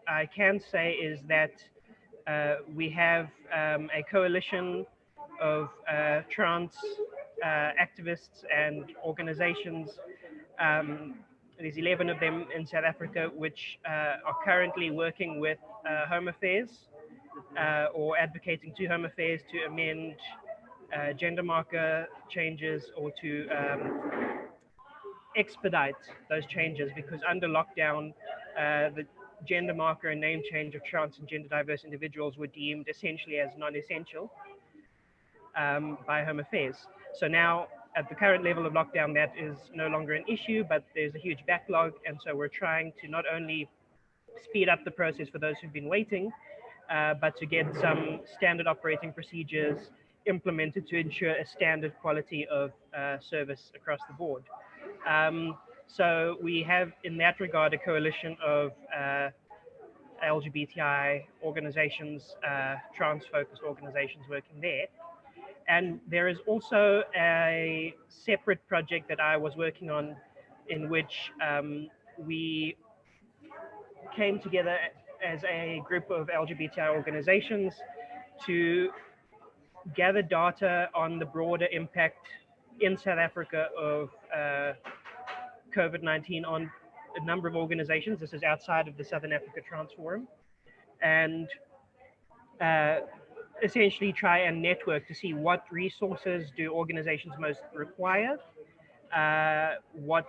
I can say is that we have a coalition of trans activists and organizations. There's 11 of them in South Africa, which are currently working with Home Affairs or advocating to Home Affairs to amend gender marker changes or to expedite those changes, because under lockdown, the gender marker and name change of trans and gender diverse individuals were deemed essentially as non-essential by Home Affairs. So now, at the current level of lockdown, that is no longer an issue, but there's a huge backlog. And so we're trying to not only speed up the process for those who've been waiting, but to get some standard operating procedures implemented to ensure a standard quality of service across the board. So we have, in that regard, a coalition of LGBTI organizations, trans-focused organizations working there. And there is also a separate project that I was working on, in which we came together as a group of LGBTI organizations to gather data on the broader impact in South Africa of COVID-19 on a number of organizations. This is outside of the Southern Africa Trans Forum. And essentially try and network to see what resources do organizations most require, what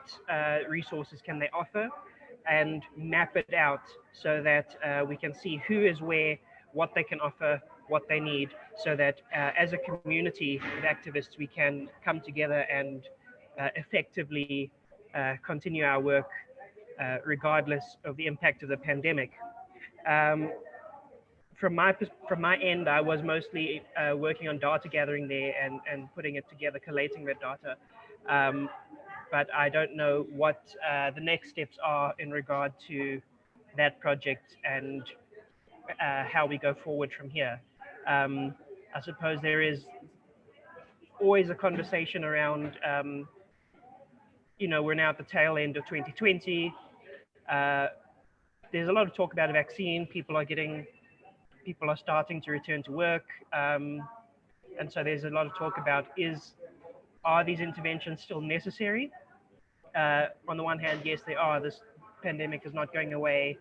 resources can they offer, and map it out so that we can see who is where, what they can offer, what they need, so that as a community of activists, we can come together and effectively continue our work regardless of the impact of the pandemic. From my end, I was mostly working on data gathering there and putting it together, collating that data. But I don't know what the next steps are in regard to that project and how we go forward from here. I suppose there is always a conversation around, we're now at the tail end of 2020. There's a lot of talk about a vaccine. People are starting to return to work. And so there's a lot of talk about, are these interventions still necessary? On the one hand, yes, they are. This pandemic is not going away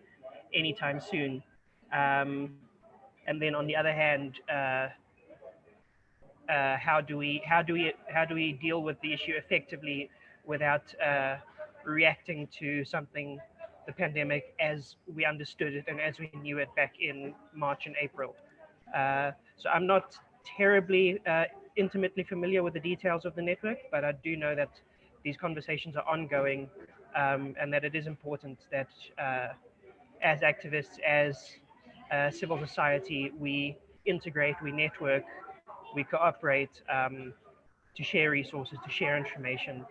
anytime soon. And then on the other hand, how do we deal with the issue effectively without reacting to something, the pandemic, as we understood it and as we knew it back in March and April. So I'm not terribly intimately familiar with the details of the network, but I do know that these conversations are ongoing, and that it is important that as activists, as civil society, we integrate, we network, we cooperate to share resources, to share information.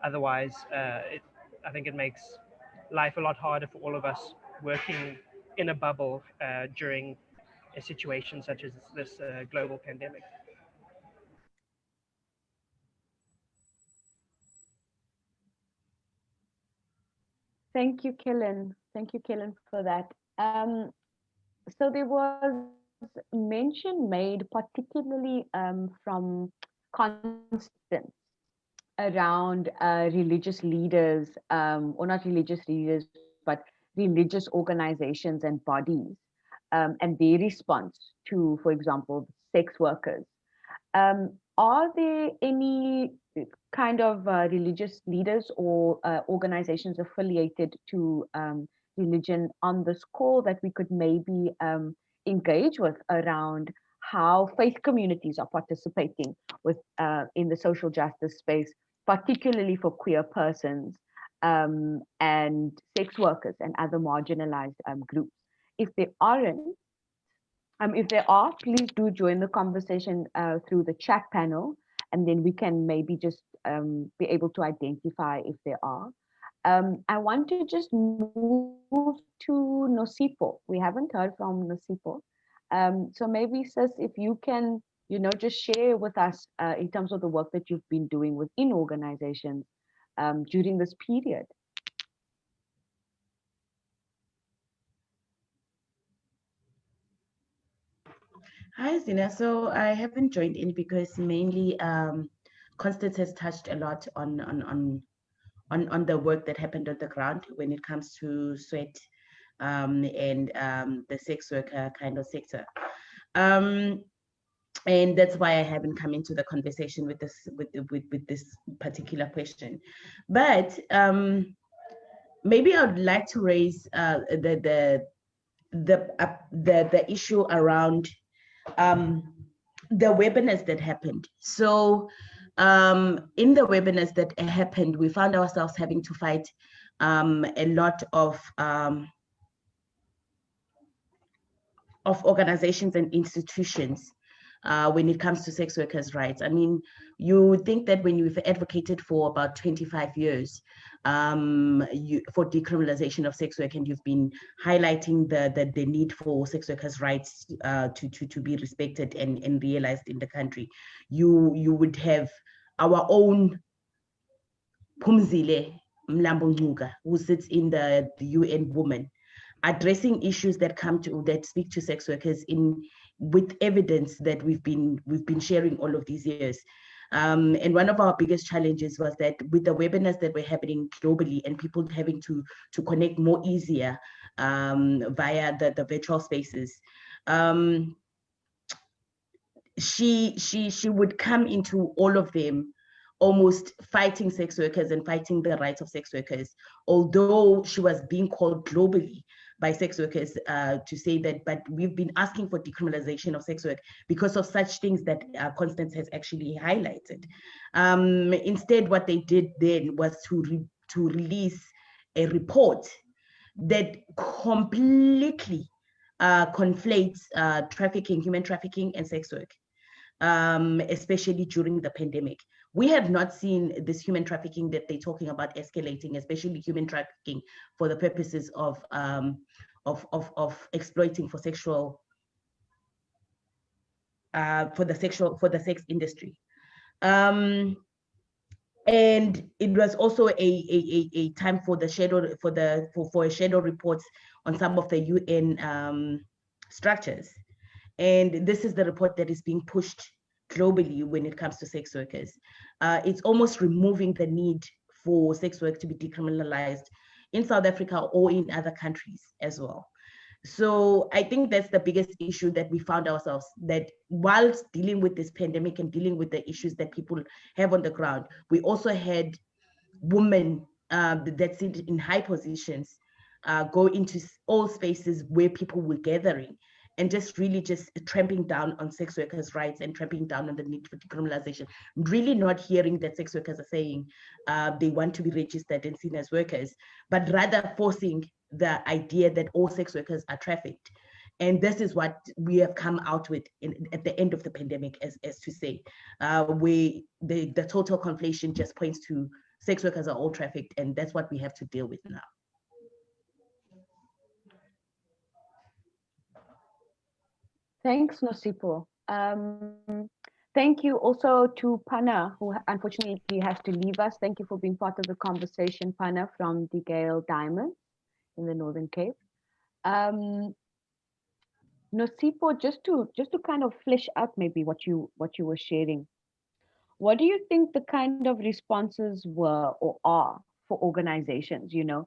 Otherwise, I think it makes life a lot harder for all of us working in a bubble during a situation such as this global pandemic. Thank you, Killen. Thank you, Killen, for that. So there was mention made, particularly from Constance, around religious leaders, or not religious leaders, but religious organizations and bodies, and their response to, for example, sex workers. Are there any kind of religious leaders or organizations affiliated to religion on this call that we could maybe engage with around how faith communities are participating with in the social justice space, particularly for queer persons and sex workers and other marginalized groups? If there aren't, if there are, please do join the conversation through the chat panel, and then we can maybe just be able to identify if there are. I want to just move to Nosipho. We haven't heard from Nosipho. So maybe, sis, if you can, just share with us in terms of the work that you've been doing within organizations during this period. Hi, Xena. So I haven't joined in because mainly Constance has touched a lot on the work that happened on the ground when it comes to sweat and the sex worker kind of sector. And that's why I haven't come into the conversation with this particular question. But maybe I would like to raise the issue around the webinars that happened. So in the webinars that happened, we found ourselves having to fight a lot of organizations and institutions when it comes to sex workers' rights. I mean, you would think that when you've advocated for about 25 years for decriminalization of sex work, and you've been highlighting the need for sex workers' rights to be respected and realized in the country, you would have our own Phumzile Mlambo-Ngcuka, who sits in the UN Women, addressing issues that speak to sex workers with evidence that we've been sharing all of these years. And one of our biggest challenges was that with the webinars that were happening globally and people having to connect more easier via the virtual spaces, she would come into all of them almost fighting sex workers and fighting the rights of sex workers, although she was being called globally by sex workers to say that, but we've been asking for decriminalization of sex work because of such things that Constance has actually highlighted. Instead, what they did then was to release a report that completely conflates human trafficking and sex work, especially during the pandemic. We have not seen this human trafficking that they're talking about escalating, especially human trafficking for the purposes of exploiting for sexual for the sex industry. And it was also a time for the shadow for a shadow reports on some of the UN structures. And this is the report that is being pushed globally when it comes to sex workers. It's almost removing the need for sex work to be decriminalized in South Africa or in other countries as well. So I think that's the biggest issue that we found ourselves, that whilst dealing with this pandemic and dealing with the issues that people have on the ground, we also had women that sit in high positions go into all spaces where people were gathering and just really just tramping down on sex workers' rights and tramping down on the need for decriminalization. Really not hearing that sex workers are saying they want to be registered and seen as workers, but rather forcing the idea that all sex workers are trafficked. And this is what we have come out with at the end of the pandemic, as to say, where the total conflation just points to sex workers are all trafficked, and that's what we have to deal with now. Thanks, Nosipho. Thank you also to Pana, who unfortunately has to leave us. Thank you for being part of the conversation, Pana, from the Gale Diamond in the Northern Cape. Nosipho, just to kind of flesh out maybe what you were sharing. What do you think the kind of responses were or are for organizations, you know,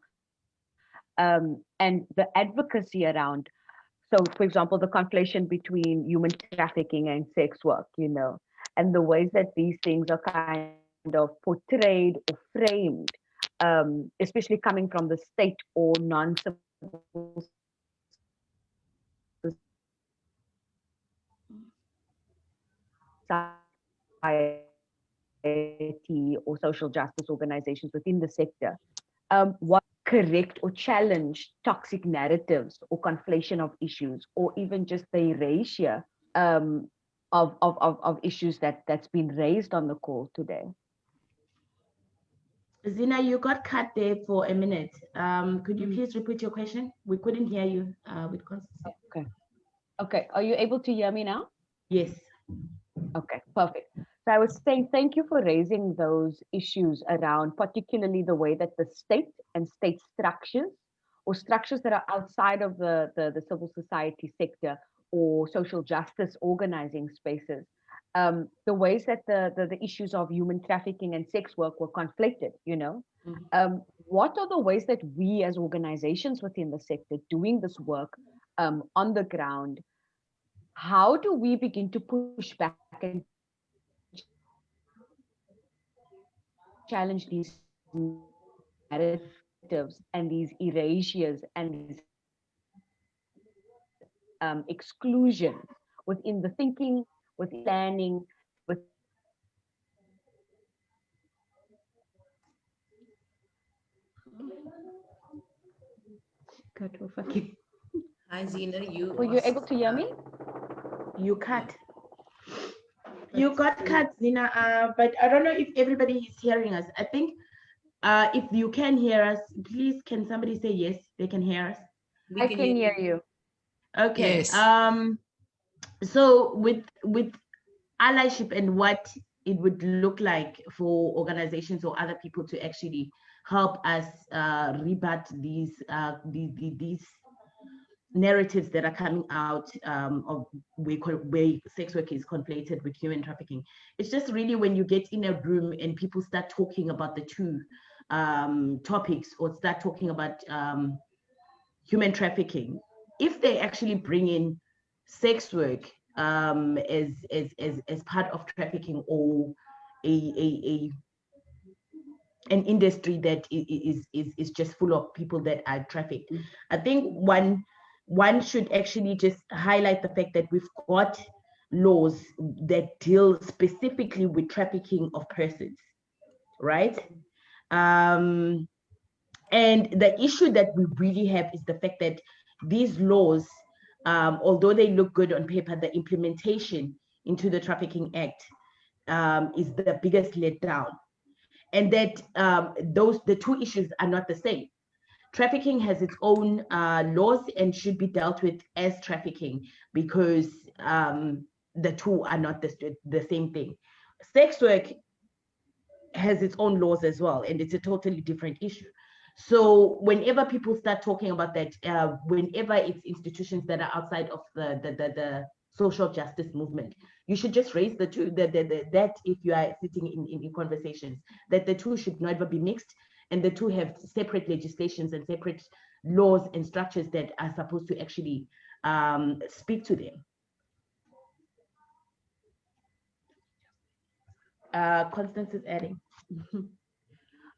and the advocacy around? So, for example, the conflation between human trafficking and sex work, you know, and the ways that these things are kind of portrayed or framed, especially coming from the state or non-civil society or social justice organizations within the sector. What correct or challenge toxic narratives or conflation of issues, or even just the erasure of issues that's been raised on the call today? Xena, you got cut there for a minute. Could you please repeat your question? We couldn't hear you with Constance. Okay. Are you able to hear me now? Yes. Okay, perfect. So I was saying thank you for raising those issues around particularly the way that the state and state structures or structures that are outside of the civil society sector or social justice organizing spaces, the ways that the issues of human trafficking and sex work were conflated, you know? Mm-hmm. What are the ways that we as organizations within the sector doing this work on the ground, how do we begin to push back and challenge these narratives and these erasures and these exclusions within the thinking, with planning, with Cut off again. Hi, Xena. Were you able to hear me? You cut. You got cut, Xena, but I don't know if everybody is hearing us. I think if you can hear us, please, can somebody say yes, they can hear us? I can hear you. Okay. Yes. So with allyship and what it would look like for organizations or other people to actually help us rebut these narratives that are coming out of where sex work is conflated with human trafficking. It's just really when you get in a room and people start talking about the two topics, or start talking about human trafficking, if they actually bring in sex work as part of trafficking, or an industry that is just full of people that are trafficked, I think one should actually just highlight the fact that we've got laws that deal specifically with trafficking of persons, right? And the issue that we really have is the fact that these laws, although they look good on paper, the implementation into the Trafficking Act is the biggest letdown. And that the two issues are not the same. Trafficking has its own laws and should be dealt with as trafficking, because the two are not the same thing. Sex work has its own laws as well, and it's a totally different issue. So whenever people start talking about that, whenever it's institutions that are outside of the social justice movement, you should just raise the two, that if you are sitting in conversations, that the two should never be mixed, and the two have separate legislations and separate laws and structures that are supposed to actually speak to them. Constance is adding.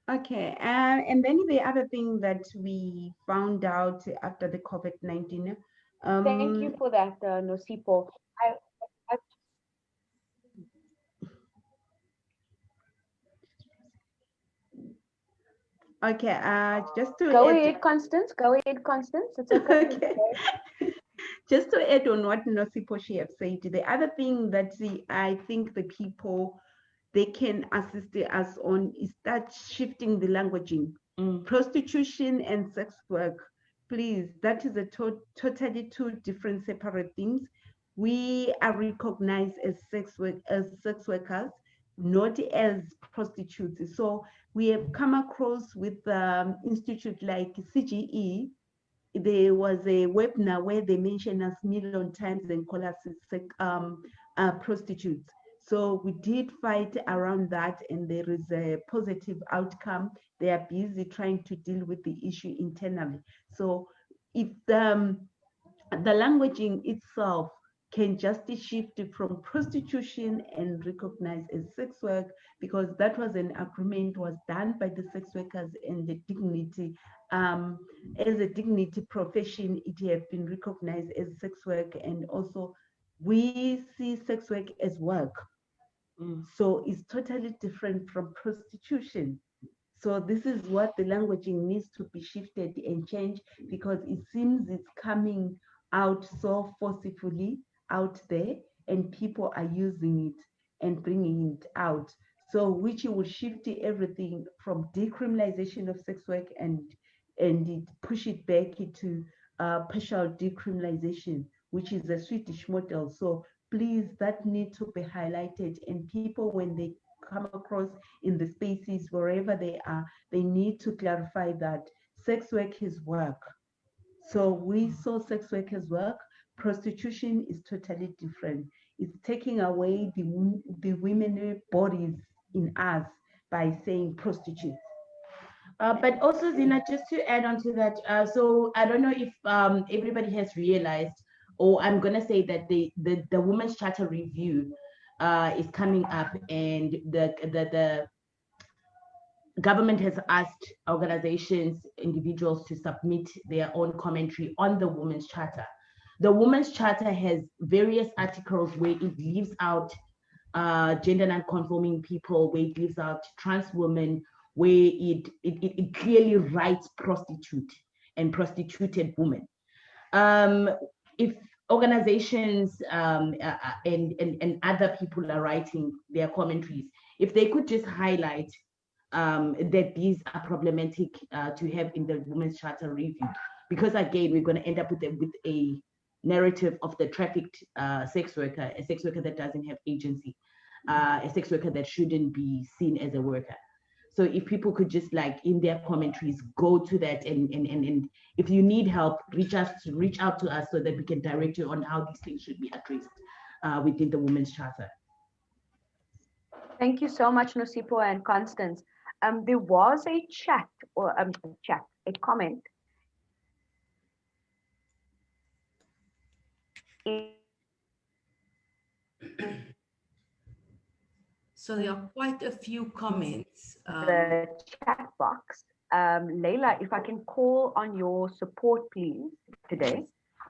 Okay, and then the other thing that we found out after the COVID-19. Thank you for that, Nosipho. Okay, just to go ahead, Constance. Go ahead, Constance. It's okay. Okay. Just to add on what Nosipho have said, the other thing that I think the people they can assist us on is that shifting the languaging. Prostitution and sex work, please, that is a totally two different separate things. We are recognized as sex workers, not as prostitutes. So we have come across with institute like CGE. There was a webinar where they mentioned us million times and call us prostitutes. So we did fight around that, and there is a positive outcome. They are busy trying to deal with the issue internally. So if the languaging itself can just shift from prostitution and recognize as sex work, because that was an agreement was done by the sex workers and the dignity. As a dignity profession, it has been recognized as sex work, and also we see sex work as work. So it's totally different from prostitution. So this is what the languaging needs to be shifted and changed, because it seems it's coming out so forcefully out there, and people are using it and bringing it out. So which will shift everything from decriminalization of sex work and it push it back into partial decriminalization, which is the Swedish model. So please, that need to be highlighted, and people, when they come across in the spaces wherever they are, they need to clarify that sex work is work. So we saw sex work as work. Prostitution is totally different. It's taking away the women's bodies in us by saying prostitutes. But also, Xena, just to add on to that, so I don't know if everybody has realized, or I'm gonna say that the Women's Charter review is coming up, and the government has asked organizations, individuals to submit their own commentary on the Women's Charter. The Women's Charter has various articles where it leaves out gender non-conforming people, where it leaves out trans women, where it clearly writes prostitute and prostituted women. If organizations and other people are writing their commentaries, if they could just highlight that these are problematic to have in the Women's Charter review, because again, we're going to end up with a narrative of the trafficked sex worker, a sex worker that doesn't have agency, a sex worker that shouldn't be seen as a worker. So if people could just, like, in their commentaries, go to that, and if you need help, reach out to us so that we can direct you on how these things should be addressed within the Women's Charter. Thank you so much, Nosipho and Constance. There was a chat, or a comment. So there are quite a few comments. The chat box. Leila, if I can call on your support, please, today.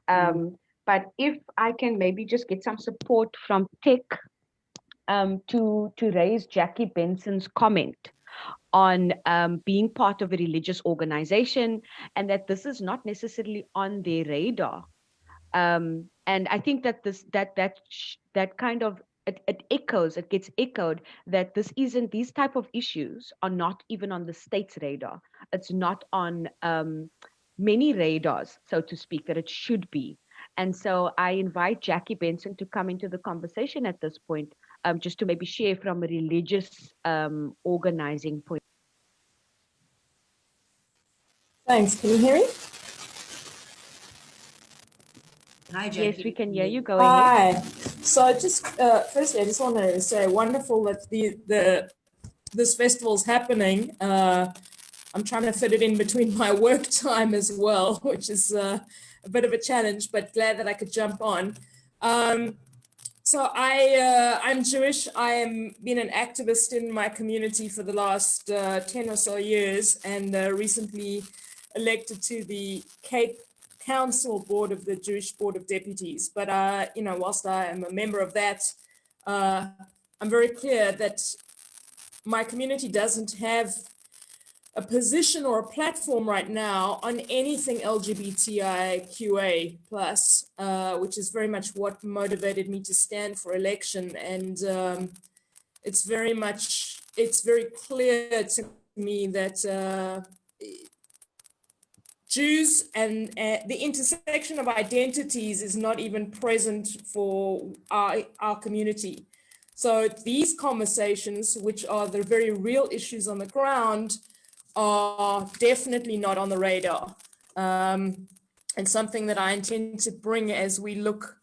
But if I can maybe just get some support from Tech to raise Jackie Benson's comment on being part of a religious organization, and that this is not necessarily on their radar. And I think that that kind of it gets echoed that these type of issues are not even on the state's radar. It's not on many radars, so to speak, that it should be. And so I invite Jackie Benson to come into the conversation at this point, just to maybe share from a religious organizing point. Thanks. Can you hear me? Hi, Jackie. Yes, we can hear you. Go ahead. Hi. So just firstly, I just want to say wonderful that this festival is happening. I'm trying to fit it in between my work time as well, which is a bit of a challenge, but glad that I could jump on. So I'm Jewish. I am been an activist in my community for the last 10 or so years, and recently elected to the Cape Council Board of the Jewish Board of Deputies. But you know, whilst I am a member of that, I'm very clear that my community doesn't have a position or a platform right now on anything LGBTIQA plus, which is very much what motivated me to stand for election. And it's very clear to me that Jews and the intersection of identities is not even present for our community. So these conversations, which are the very real issues on the ground, are definitely not on the radar, and something that I intend to bring as we look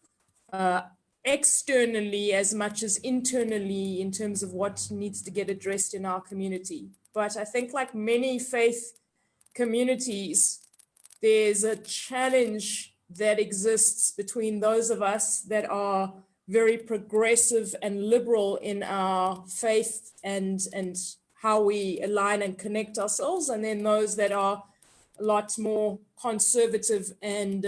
externally as much as internally in terms of what needs to get addressed in our community. But I think, like many faith communities, there's a challenge that exists between those of us that are very progressive and liberal in our faith and how we align and connect ourselves, and then those that are a lot more conservative and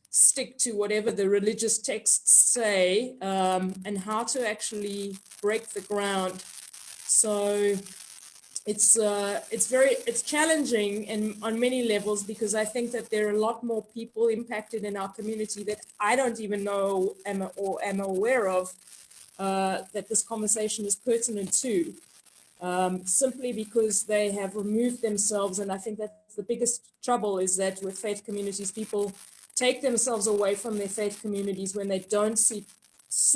stick to whatever the religious texts say, and how to actually break the ground. So it's challenging on many levels, because I think that there are a lot more people impacted in our community that I don't even know am aware of, that this conversation is pertinent to. Simply because they have removed themselves. And I think that's the biggest trouble, is that with faith communities, people take themselves away from their faith communities when they don't see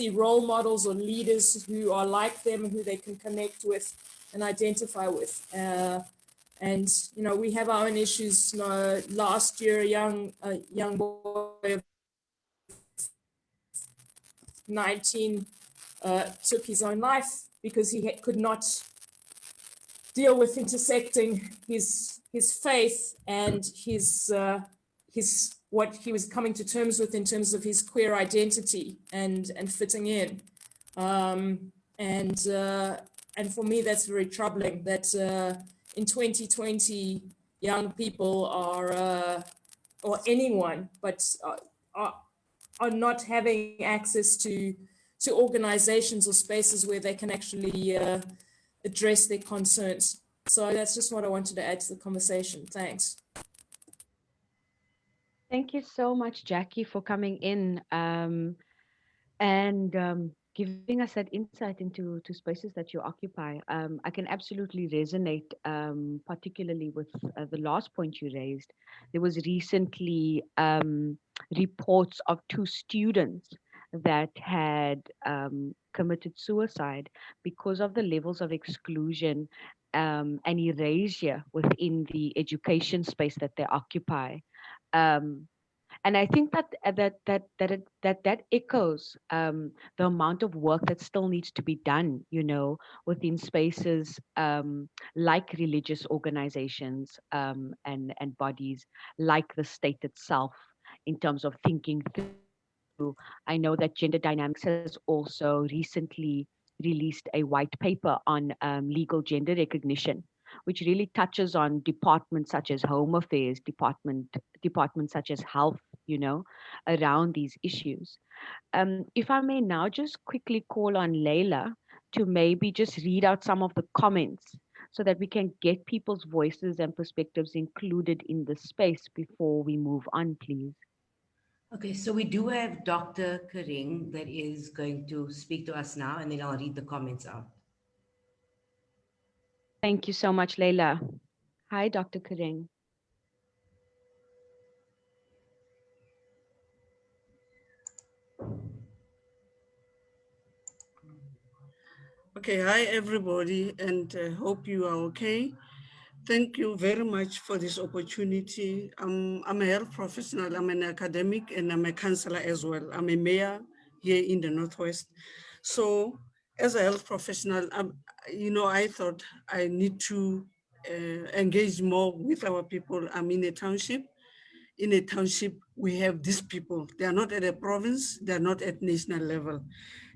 role models or leaders who are like them, who they can connect with and identify with. And, you know, we have our own issues. You know, last year, a young boy of 19 took his own life because he could not deal with intersecting his faith and his what he was coming to terms with in terms of his queer identity and fitting in, and for me that's very troubling that in 2020 young people are or anyone but are not having access to organizations or spaces where they can actually address their concerns. So that's just what I wanted to add to the conversation. Thanks. Thank you so much, Jackie, for coming in and giving us that insight into spaces that you occupy. I can absolutely resonate, particularly with the last point you raised. There was recently reports of 2 students that had committed suicide because of the levels of exclusion and erasure within the education space that they occupy. And I think that echoes the amount of work that still needs to be done, you know, within spaces like religious organizations and bodies, like the state itself, in terms of thinking through. I know that Gender Dynamics has also recently released a white paper on legal gender recognition, which really touches on departments such as Home Affairs, departments such as Health, you know, around these issues. If I may now just quickly call on Leila to maybe just read out some of the comments so that we can get people's voices and perspectives included in the space before we move on, please. Okay, so we do have Dr. Karing that is going to speak to us now, and then I'll read the comments out. Thank you so much, Leila. Hi, Dr. Karing. Okay, hi everybody, and hope you are okay. Thank you very much for this opportunity. I'm a health professional, I'm an academic, and I'm a counselor as well. I'm a mayor here in the Northwest. So as a health professional, you know, I thought I need to engage more with our people. I'm in a township. In a township, we have these people. They are not at a province, they are not at national level.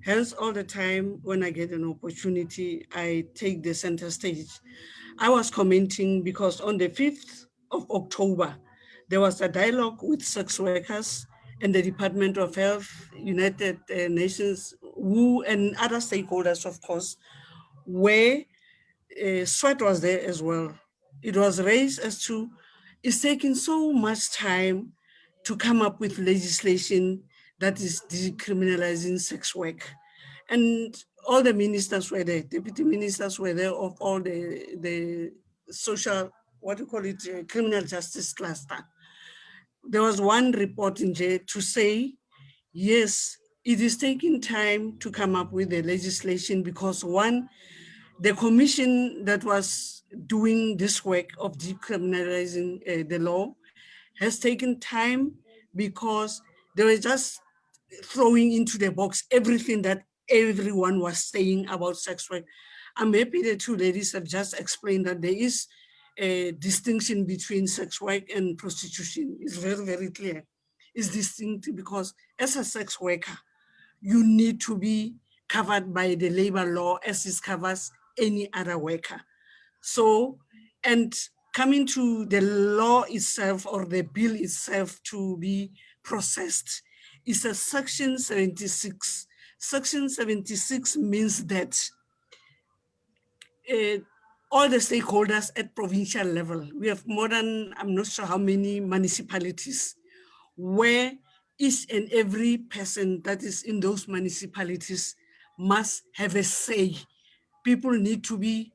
Hence, all the time when I get an opportunity, I take the center stage. I was commenting because on the 5th of October, there was a dialogue with sex workers and the Department of Health, United Nations, WHO, and other stakeholders, of course, where Sweat was there as well. It was raised as to, it's taking so much time to come up with legislation that is decriminalizing sex work. And all the ministers were there, deputy ministers were there of all the social, what do you call it, criminal justice cluster. There was one report in there to say, yes, it is taking time to come up with the legislation because one, the commission that was doing this work of decriminalizing the law has taken time because they were just throwing into the box everything that everyone was saying about sex work. I'm happy the two ladies have just explained that there is a distinction between sex work and prostitution. It's very, very clear. It's distinct because as a sex worker, you need to be covered by the labor law as it covers any other worker. So, and coming to the law itself or the bill itself to be processed is a section 76. Section 76 means that all the stakeholders at provincial level, we have more than, I'm not sure how many municipalities, where each and every person that is in those municipalities must have a say. People need to be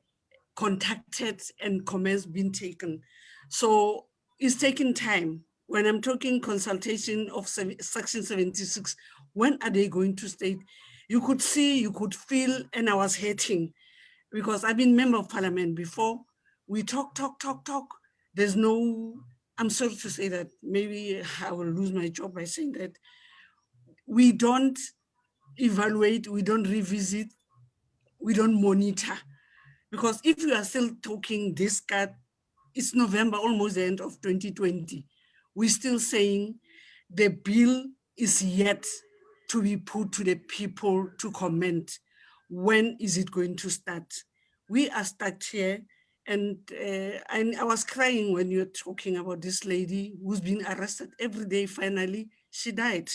contacted and comments being taken. So it's taking time. When I'm talking consultation of section 76, when are they going to state? You could see, you could feel, and I was hating because I've been member of parliament before. We talk. There's no, I'm sorry to say that, maybe I will lose my job by saying that. We don't evaluate, we don't revisit, we don't monitor. Because if you are still talking this card, it's November, almost the end of 2020. We're still saying the bill is yet to be put to the people to comment. When is it going to start? We are stuck here. And I was crying when you're talking about this lady who's been arrested every day. Finally, she died.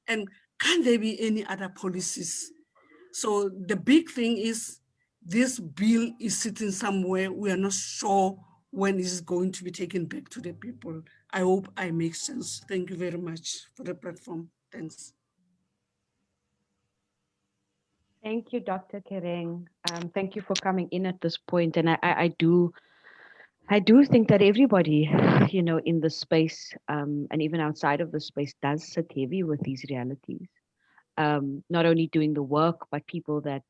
And can there be any other policies? So the big thing is this bill is sitting somewhere. We are not sure when it's going to be taken back to the people. I hope I make sense. Thank you very much for the platform. Thanks. Thank you, Dr. Kereng. Thank you for coming in at this point. And I do think that everybody, in the space and even outside of the space does sit heavy with these realities. Not only doing the work, but people that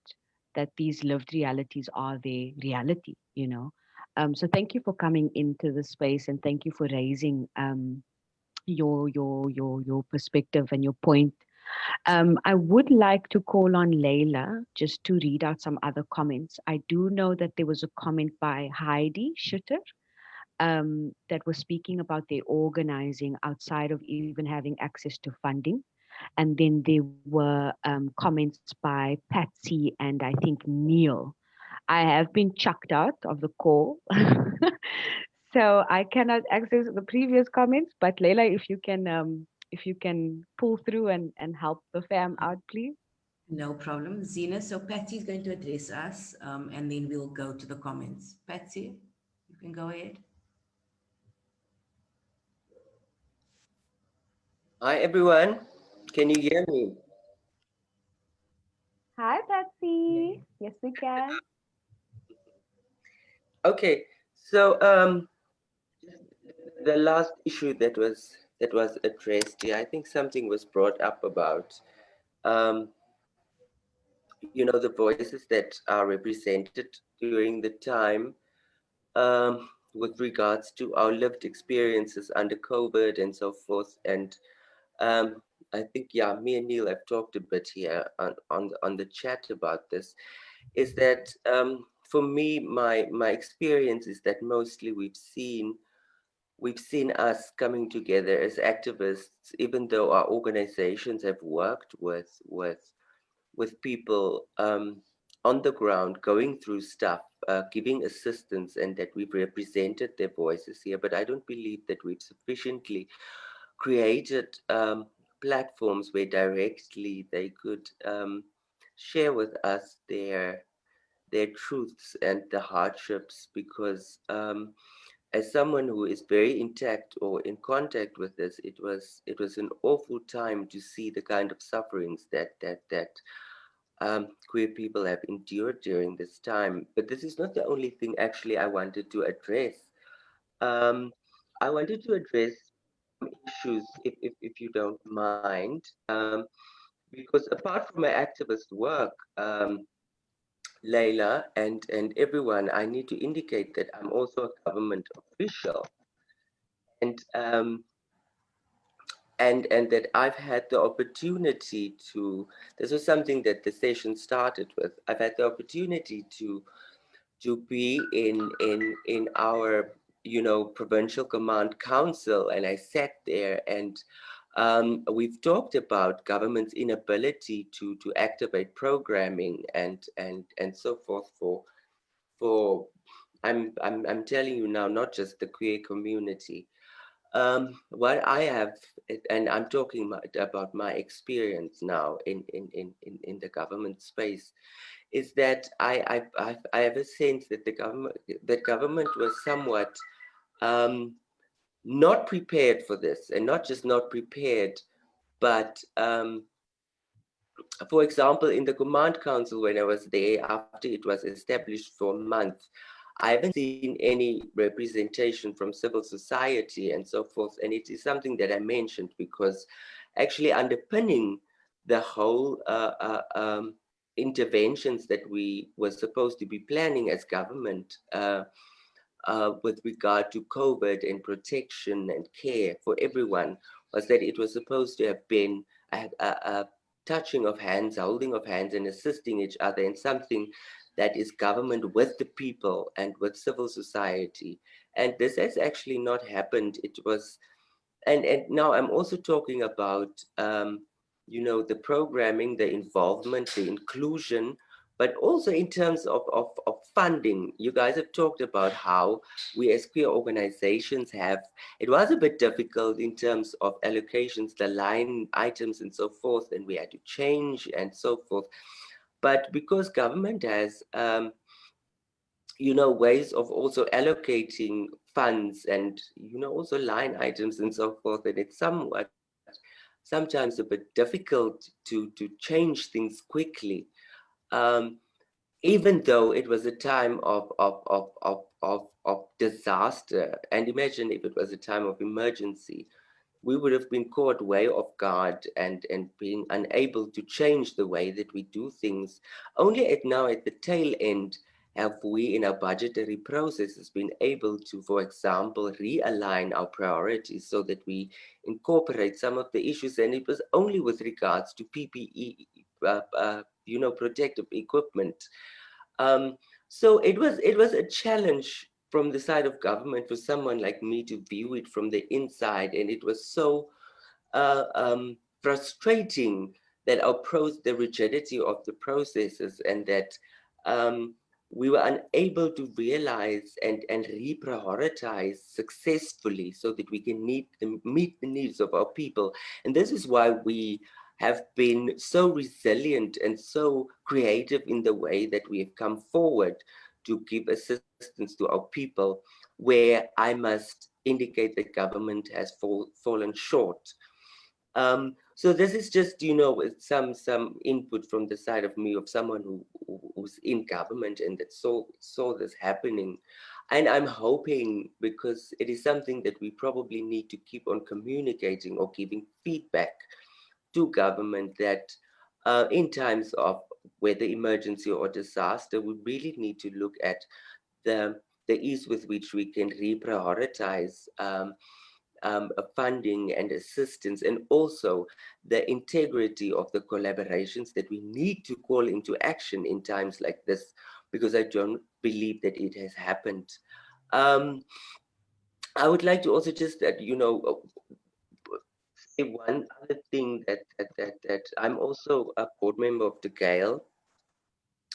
these lived realities are their reality, So thank you for coming into the space and thank you for raising your perspective and your point. I would like to call on Leila just to read out some other comments. I do know that there was a comment by Heidi Schutter that was speaking about their organizing outside of even having access to funding. And then there were comments by Patsy and I think Neil. I have been chucked out of the call. So I cannot access the previous comments, but Leila, if you can pull through and help the fam out, please. No problem, Xena. So Patsy is going to address us and then we'll go to the comments. Patsy, you can go ahead. Hi, everyone. Can you hear me? Hi, Patsy. Yes, we can. Okay, so the last issue that was addressed here, I think something was brought up about, the voices that are represented during the time with regards to our lived experiences under COVID and so forth. And I think, yeah, me and Neil have talked a bit here on the chat about this, is that for me, my experience is that mostly we've seen us coming together as activists, even though our organizations have worked with people on the ground, going through stuff, giving assistance, and that we've represented their voices here. But I don't believe that we've sufficiently created platforms where directly they could share with us their truths and the hardships, because as someone who is very intact or in contact with this, it was an awful time to see the kind of sufferings that queer people have endured during this time. But this is not the only thing actually I wanted to address. I wanted to address some issues, if you don't mind, because apart from my activist work, Leila and everyone, I need to indicate that I'm also a government official, and that I've had the opportunity to. This was something that the session started with. I've had the opportunity to be in our provincial command council, and I sat there, and we've talked about government's inability to activate programming and so forth for I'm telling you now, not just the queer community. What I have, and I'm talking about my experience now in the government space, is that I have a sense that the government was somewhat not prepared for this, and not just not prepared, but for example, in the command council when I was there, after it was established for a month, I haven't seen any representation from civil society and so forth. And it is something that I mentioned because actually underpinning the whole interventions that we were supposed to be planning as government with regard to COVID and protection and care for everyone was that it was supposed to have been a touching of hands, holding of hands, and assisting each other in something that is government with the people and with civil society. And this has actually not happened. It was, and now I'm also talking about, the programming, the involvement, the inclusion, but also in terms of funding. You guys have talked about how we as queer organizations it was a bit difficult in terms of allocations, the line items and so forth, and we had to change and so forth. But because government has, ways of also allocating funds and, also line items and so forth, and it's sometimes a bit difficult to change things quickly. Even though it was a time of disaster, and imagine if it was a time of emergency, we would have been caught way off guard and being unable to change the way that we do things. Only at the tail end have we in our budgetary processes been able to, for example, realign our priorities so that we incorporate some of the issues. And it was only with regards to PPE, protective equipment. So it was a challenge from the side of government for someone like me to view it from the inside. And it was so frustrating that the rigidity of the processes, and that we were unable to realize and reprioritize successfully so that we can meet the needs of our people. And this is why we have been so resilient and so creative in the way that we have come forward to give assistance to our people, where I must indicate that government has fallen short. So this is just, some input from the side of me, of someone who's in government and that saw this happening. And I'm hoping, because it is something that we probably need to keep on communicating or giving feedback to government, that in times of whether emergency or disaster, we really need to look at the ease with which we can reprioritize funding and assistance, and also the integrity of the collaborations that we need to call into action in times like this, because I don't believe that it has happened. I would like to also just that, say one other thing that I'm also a board member of the GALA.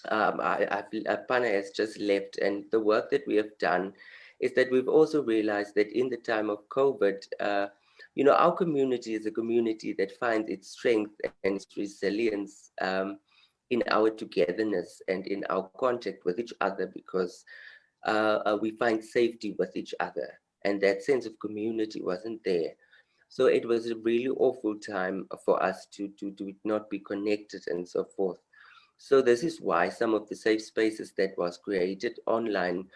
Pana has just left, and the work that we have done is that we've also realized that in the time of COVID, our community is a community that finds its strength and its resilience in our togetherness and in our contact with each other, because we find safety with each other, and that sense of community wasn't there. So it was a really awful time for us to not be connected and so forth. So this is why some of the safe spaces that was created online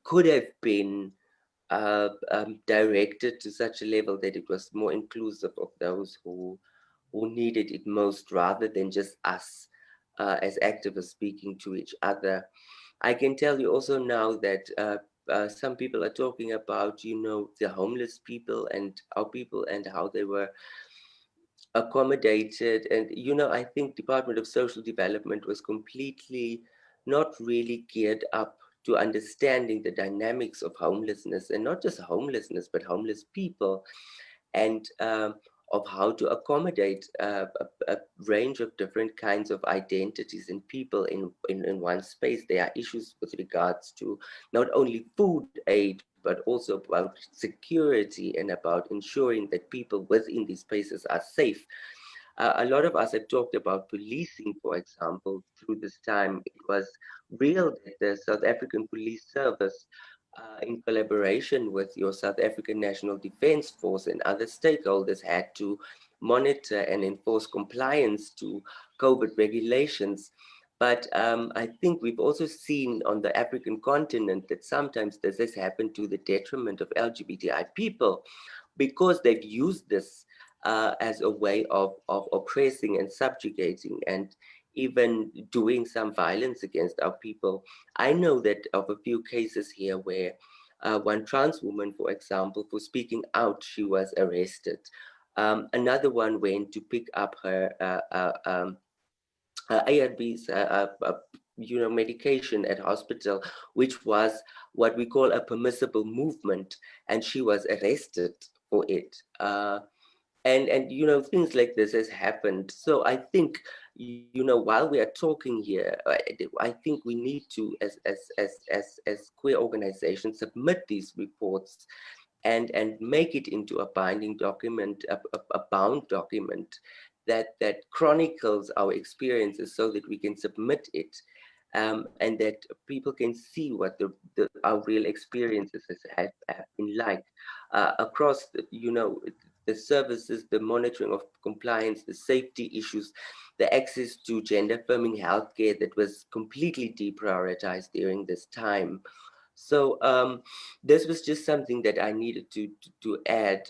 could have been directed to such a level that it was more inclusive of those who needed it most, rather than just us as activists speaking to each other. I can tell you also now that some people are talking about, the homeless people and our people and how they were accommodated. And, I think Department of Social Development was completely not really geared up to understanding the dynamics of homelessness, and not just homelessness, but homeless people, and of how to accommodate a range of different kinds of identities and people in one space. There are issues with regards to not only food aid, but also about security and about ensuring that people within these spaces are safe. A lot of us have talked about policing, for example, through this time. It was real that the South African Police Service, in collaboration with your South African National Defence Force and other stakeholders, had to monitor and enforce compliance to COVID regulations. But I think we've also seen on the African continent that sometimes this has happened to the detriment of LGBTI people, because they've used this as a way of oppressing and subjugating and even doing some violence against our people. I know that of a few cases here where one trans woman, for example, for speaking out, she was arrested. Another one went to pick up her ARBs, medication at hospital, which was what we call a permissible movement, and she was arrested for it. And things like this has happened. So I think, while we are talking here, I think we need to, as queer organizations, submit these reports and make it into a binding document, a bound document that chronicles our experiences, so that we can submit it, and that people can see what our real experiences have been like across the services, the monitoring of compliance, the safety issues, the access to gender affirming healthcare that was completely deprioritized during this time. So this was just something that I needed to add.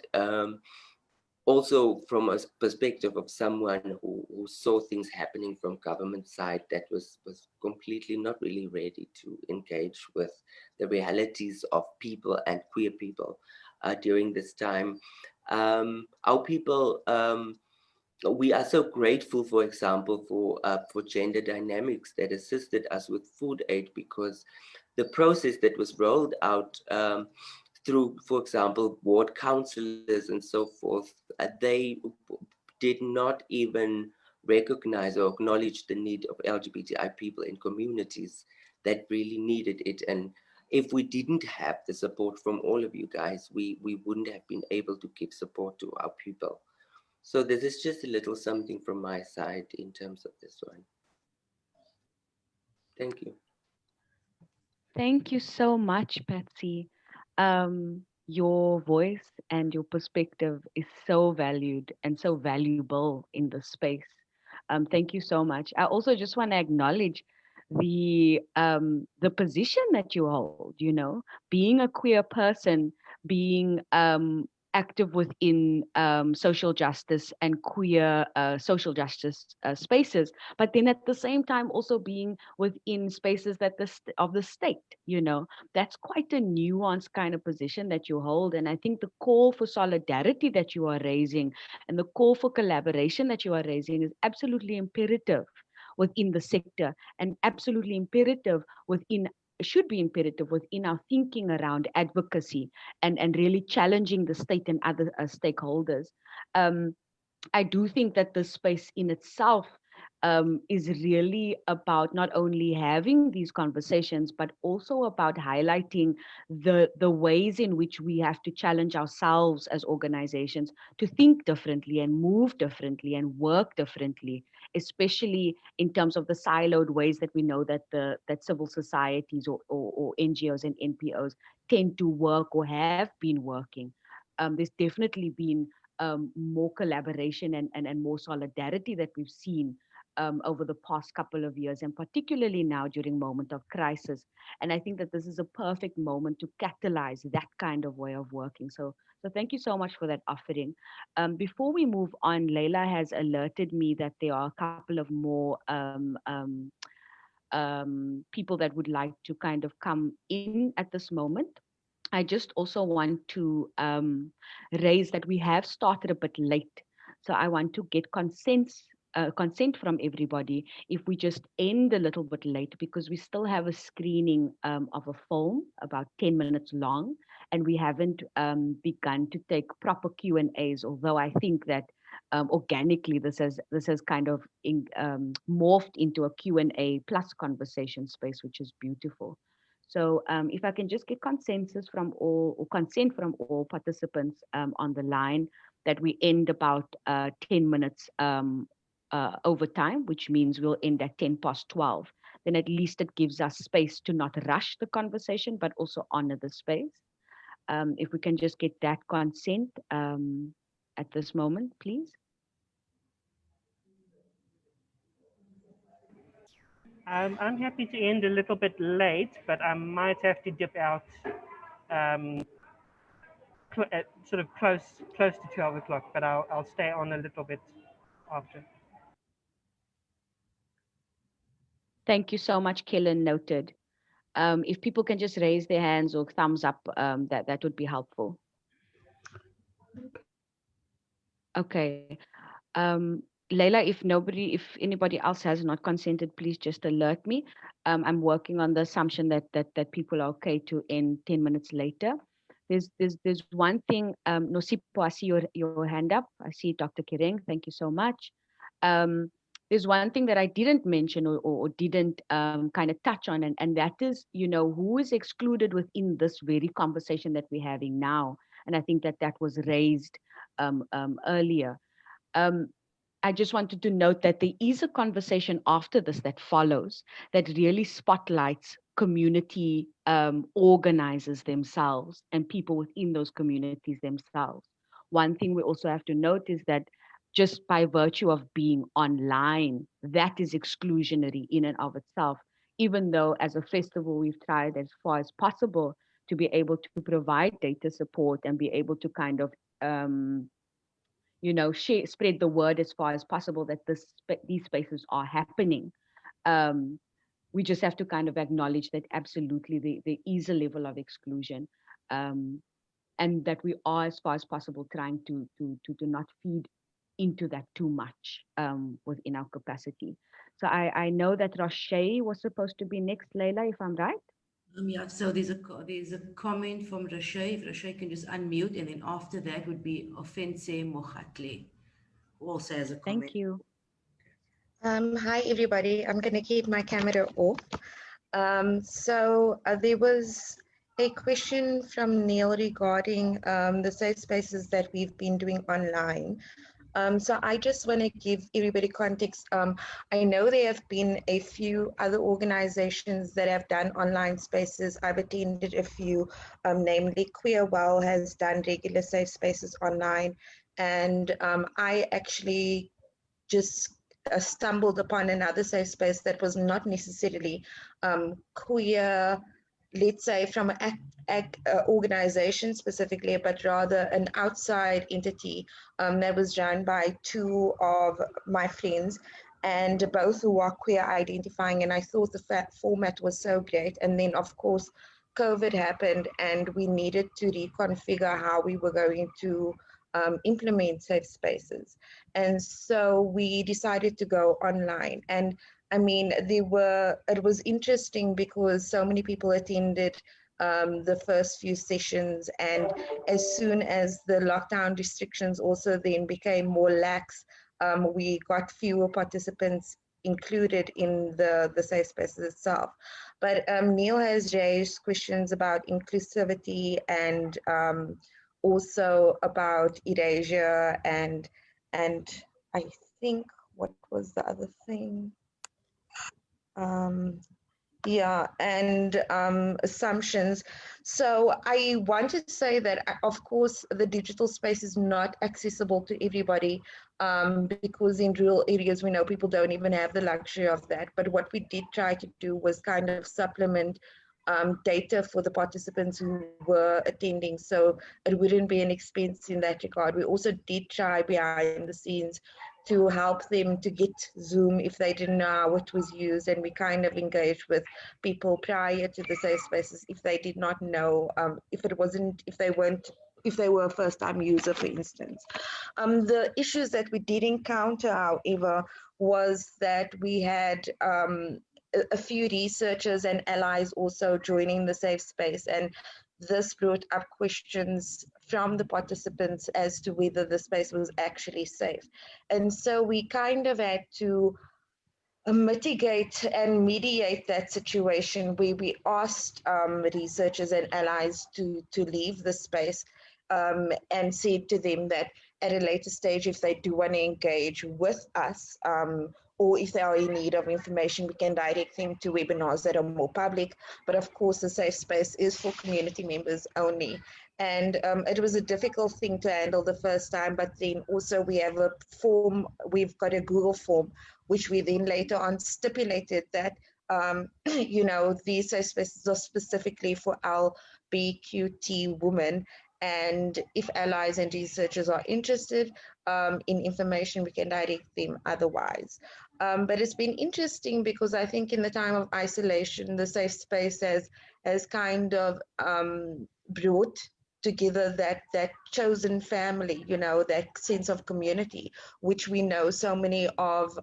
Also from a perspective of someone who saw things happening from government side that was completely not really ready to engage with the realities of people and queer people during this time. Our people, we are so grateful, for example, for Gender Dynamics that assisted us with food aid, because the process that was rolled out through, for example, ward councillors and so forth, they did not even recognize or acknowledge the need of LGBTI people in communities that really needed it. And if we didn't have the support from all of you guys, we wouldn't have been able to give support to our people. So this is just a little something from my side in terms of this one. Thank you. Thank you so much, Patsy. Your voice and your perspective is so valued and so valuable in this space. Thank you so much. I also just want to acknowledge the position that you hold. Being a queer person, being active within social justice and queer social justice spaces, but then at the same time also being within spaces that of the state. That's quite a nuanced kind of position that you hold. And I think the call for solidarity that you are raising and the call for collaboration that you are raising is absolutely imperative within the sector, and absolutely imperative should be imperative within our thinking around advocacy and really challenging the state and other stakeholders. I do think that the space in itself is really about not only having these conversations, but also about highlighting the ways in which we have to challenge ourselves as organizations to think differently and move differently and work differently, especially in terms of the siloed ways that we know that that civil societies or NGOs and NPOs tend to work or have been working. There's definitely been more collaboration and more solidarity that we've seen over the past couple of years, and particularly now during moment of crisis. And I think that this is a perfect moment to catalyze that kind of way of working. So thank you so much for that offering. Before we move on, Leila has alerted me that there are a couple of more people that would like to kind of come in at this moment. I just also want to raise that we have started a bit late. So I want to get consent from everybody if we just end a little bit late, because we still have a screening of a film about 10 minutes long, and we haven't begun to take proper Q&As, although I think that organically this has kind of morphed into a Q&A plus conversation space, which is beautiful. So if I can just get consent from all participants on the line that we end about 10 minutes over time, which means we'll end at 10:12. Then at least it gives us space to not rush the conversation, but also honor the space. If we can just get that consent at this moment, please. I'm happy to end a little bit late, but I might have to dip out sort of close to 12 o'clock, but I'll stay on a little bit after. Thank you so much, Kellen. Noted. If people can just raise their hands or thumbs up, that would be helpful. Okay. Leila, if anybody else has not consented, please just alert me. I'm working on the assumption that people are okay to end 10 minutes later. There's one thing, Nosipho, I see your hand up. I see Dr. Kireng, thank you so much. There's one thing that I didn't mention or didn't kind of touch on, and that is, who is excluded within this very conversation that we're having now. And I think that was raised earlier. I just wanted to note that there is a conversation after this that follows that really spotlights community organizers themselves and people within those communities themselves. One thing we also have to note is that just by virtue of being online, that is exclusionary in and of itself, even though as a festival, we've tried as far as possible to be able to provide data support and be able to kind of spread the word as far as possible that these spaces are happening. We just have to kind of acknowledge that absolutely there is a level of exclusion, and that we are, as far as possible, trying to not feed into that too much within our capacity. So I know that Roche was supposed to be next, Leila, if I'm right. Yeah, so there's a comment from Roche. If Roche can just unmute, and then after that would be Offense Mohatle, who also has a comment. Thank you. Hi, everybody. I'm going to keep my camera off. So there was a question from Neil regarding the safe spaces that we've been doing online. So I just want to give everybody context. I know there have been a few other organizations that have done online spaces. I've attended a few, namely Queer Well has done regular safe spaces online. And I actually just stumbled upon another safe space that was not necessarily queer, let's say from an organization specifically, but rather an outside entity that was run by two of my friends, and both who are queer identifying. And I thought the format was so great. And then of course, COVID happened and we needed to reconfigure how we were going to implement safe spaces. And so we decided to go online. And I mean, it was interesting because so many people attended the first few sessions, and as soon as the lockdown restrictions also then became more lax, we got fewer participants included in the safe spaces itself. But Neil has raised questions about inclusivity and also about erasure and I think, what was the other thing? Yeah, and assumptions. So I want to say that, of course, the digital space is not accessible to everybody because in rural areas, we know people don't even have the luxury of that. But what we did try to do was kind of supplement data for the participants who were attending, so it wouldn't be an expense in that regard. We also did try behind the scenes to help them to get Zoom if they didn't know how it was used, and we kind of engaged with people prior to the safe spaces if they did not know, if they were a first-time user, for instance. The issues that we did encounter, however, was that we had a few researchers and allies also joining the safe space, and this brought up questions from the participants as to whether the space was actually safe. And so we kind of had to mitigate and mediate that situation where we asked researchers and allies to leave the space and said to them that at a later stage, if they do want to engage with us, or if they are in need of information, we can direct them to webinars that are more public. But of course, the safe space is for community members only. And it was a difficult thing to handle the first time, but then also we have a form, we've got a Google form, which we then later on stipulated that, you know, these safe spaces are specifically for LGBTQ women. And if allies and researchers are interested in information, we can direct them otherwise. But it's been interesting because I think in the time of isolation, the safe space has kind of brought together that chosen family, you know, that sense of community, which we know so many of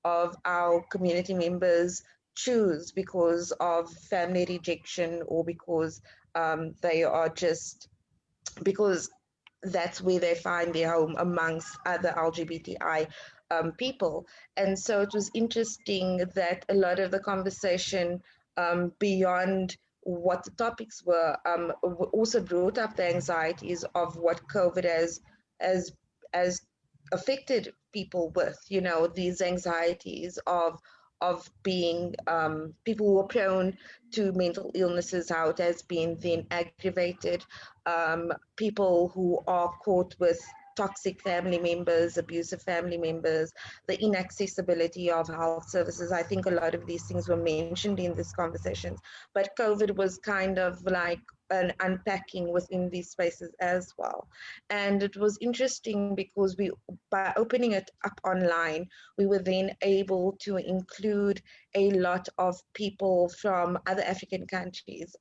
our community members choose because of family rejection or because they are just, because that's where they find their home amongst other LGBTI people. And so it was interesting that a lot of the conversation beyond what the topics were also brought up the anxieties of what COVID has affected people with, you know, these anxieties of being people who are prone to mental illnesses, how it has been then aggravated, people who are caught with toxic family members, abusive family members, the inaccessibility of health services. I think a lot of these things were mentioned in these conversations, but COVID was kind of like an unpacking within these spaces as well. And it was interesting because by opening it up online, we were then able to include a lot of people from other African countries,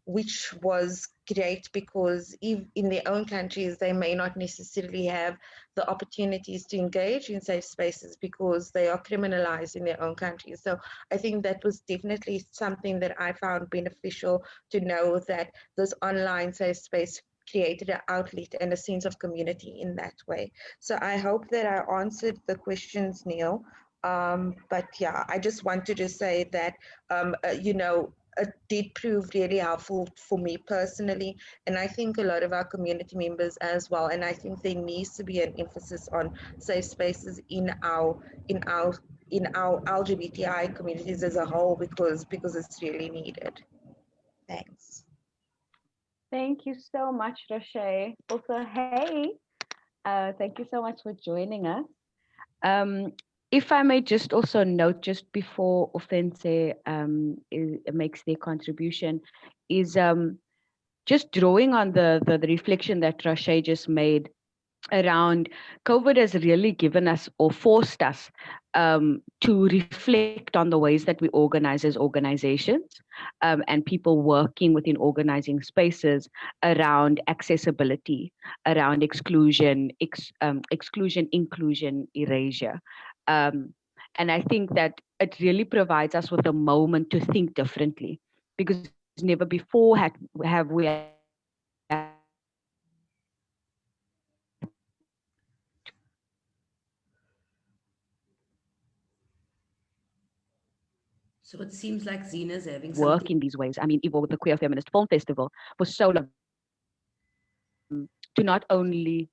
which was great because in their own countries, they may not necessarily have the opportunities to engage in safe spaces because they are criminalized in their own countries. So I think that was definitely something that I found beneficial, to know that this online safe space created an outlet and a sense of community in that way. So I hope that I answered the questions, Neil. But yeah, I just wanted to say that, you know, it did prove really helpful for me personally, and I think a lot of our community members as well. And I think there needs to be an emphasis on safe spaces in our LGBTI communities as a whole, because it's really needed. Thanks. Thank you so much, Roche. Also, hey, thank you so much for joining us. If I may just also note, just before Offense makes their contribution, is just drawing on the reflection that Roche just made around COVID has really given us or forced us to reflect on the ways that we organize as organizations and people working within organizing spaces around accessibility, around exclusion, inclusion, erasure. And I think that it really provides us with a moment to think differently, because never before have we had So it seems like Xena's having work something. in these ways. I mean, even with the Queer Feminist Film Festival for so long, to not only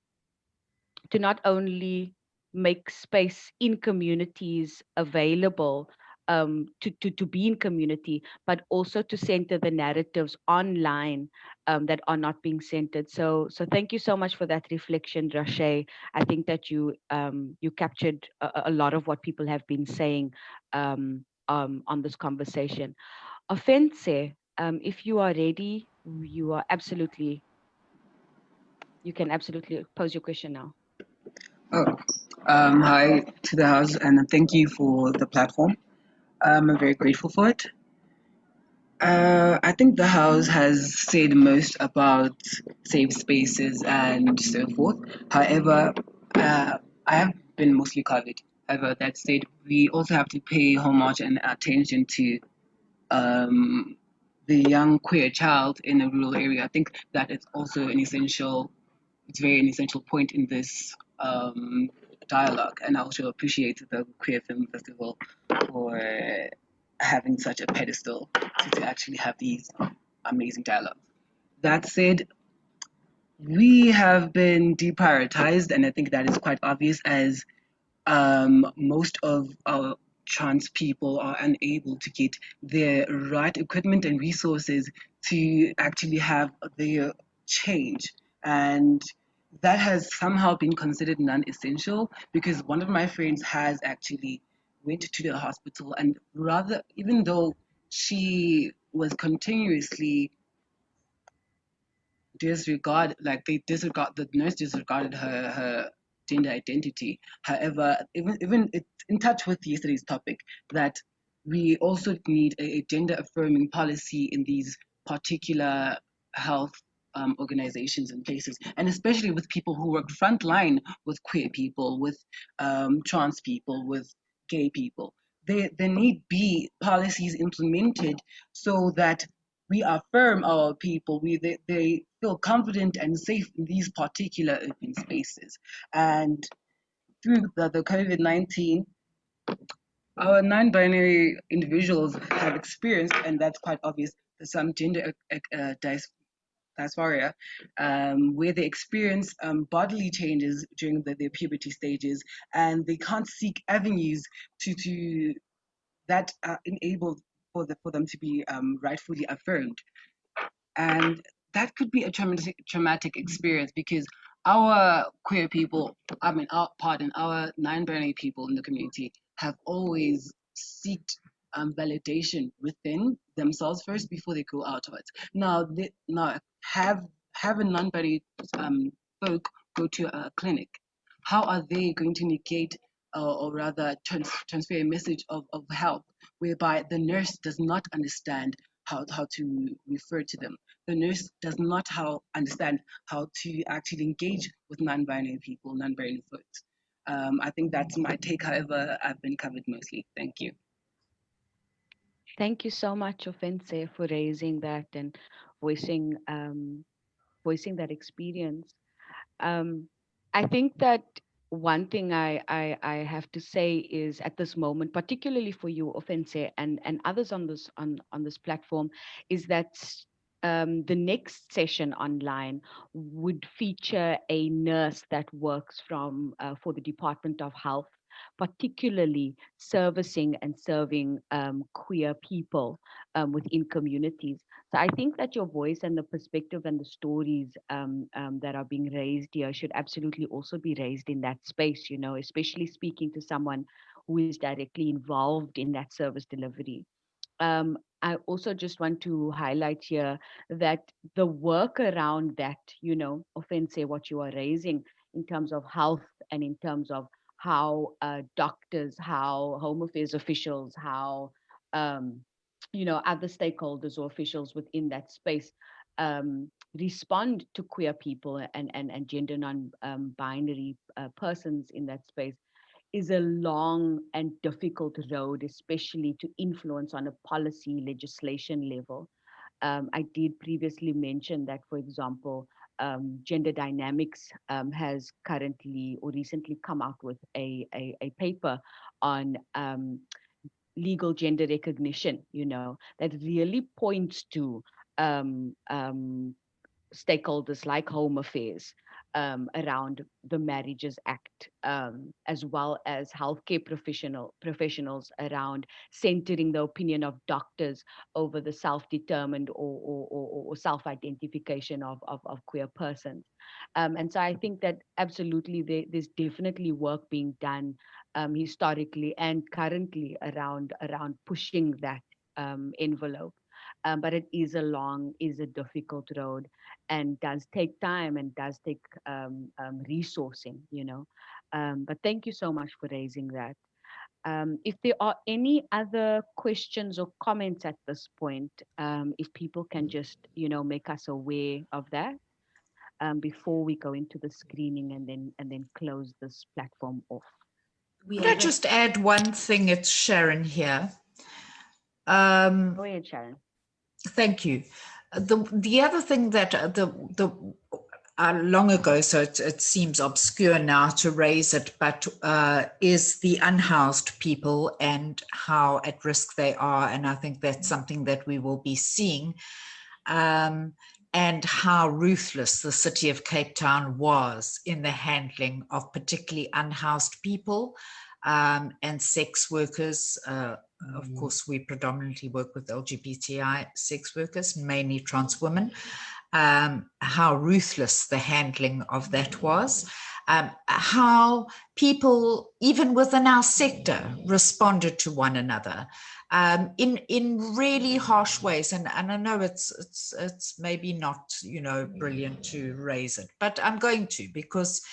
make space in communities available to be in community, but also to center the narratives online that are not being centered. So thank you so much for that reflection, Rashay. I think that you captured a lot of what people have been saying on this conversation. Offense, if you are ready, you can absolutely pose your question now. Oh, hi to the house, and thank you for the platform. I'm very grateful for it. I think the house has said most about safe spaces and so forth. However, I have been mostly covered. However, that said, we also have to pay homage and attention to the young queer child in a rural area. I think that is also it's very an essential point in this dialogue, and I also appreciate the Queer Film Festival for having such a pedestal to actually have these amazing dialogues. That said, we have been deprioritized, and I think that is quite obvious as most of our trans people are unable to get the right equipment and resources to actually have their change. And that has somehow been considered non-essential, because one of my friends has actually went to the hospital, and rather, even though she was continuously the nurse disregarded her gender identity. However, even it's in touch with yesterday's topic, that we also need a gender affirming policy in these particular health organizations and places, and especially with people who work frontline with queer people, with trans people, with gay people. There need be policies implemented so that we affirm our people. They feel confident and safe in these particular open spaces. And through the COVID-19, our non-binary individuals have experienced, and that's quite obvious, some gender dysphoria, where they experience bodily changes during their puberty stages, and they can't seek avenues to that enable for them to be rightfully affirmed. And that could be a traumatic experience, because our queer people, our non-binary people in the community have always sought validation within themselves first before they go outwards. Now, have a non-binary folk go to a clinic. How are they going to negate or rather transfer a message of help, whereby the nurse does not understand how to refer to them? The nurse does not understand how to actually engage with non-binary people, non-binary folks. I think that's my take. However, I've been covered mostly. Thank you. Thank you so much, Offense, for raising that and voicing that experience. I think that one thing I have to say is, at this moment, particularly for you, Offense, and others on this platform, is that the next session online would feature a nurse that works for the Department of Health, particularly servicing and serving queer people within communities. So I think that your voice and the perspective and the stories that are being raised here should absolutely also be raised in that space, especially speaking to someone who is directly involved in that service delivery. I also just want to highlight here that the work around that, often say what you are raising in terms of health and in terms of how doctors, how Home Affairs officials, how other stakeholders or officials within that space respond to queer people and gender non-binary persons in that space is a long and difficult road, especially to influence on a policy legislation level. I did previously mention that, for example, Gender Dynamics has currently or recently come out with a paper on legal gender recognition, that really points to stakeholders like Home Affairs around the Marriages Act, as well as healthcare professionals around centering the opinion of doctors over the self-determined or self-identification of queer persons. And so I think that absolutely there's definitely work being done historically and currently around pushing that envelope. But it is a difficult road, and does take time and does take resourcing, But thank you so much for raising that. If there are any other questions or comments at this point, if people can just, make us aware of that before we go into the screening and then close this platform off. Could I just add one thing? It's Sharon here. Go ahead, Sharon. Thank you. The other thing that long ago, so it seems obscure now to raise it, but is the unhoused people and how at risk they are. And I think that's something that we will be seeing, and how ruthless the city of Cape Town was in the handling of particularly unhoused people and sex workers. Of course, we predominantly work with LGBTI sex workers, mainly trans women. How ruthless the handling of that was, how people, even within our sector, responded to one another in really harsh ways. And I know it's maybe not, brilliant to raise it, but I'm going to, because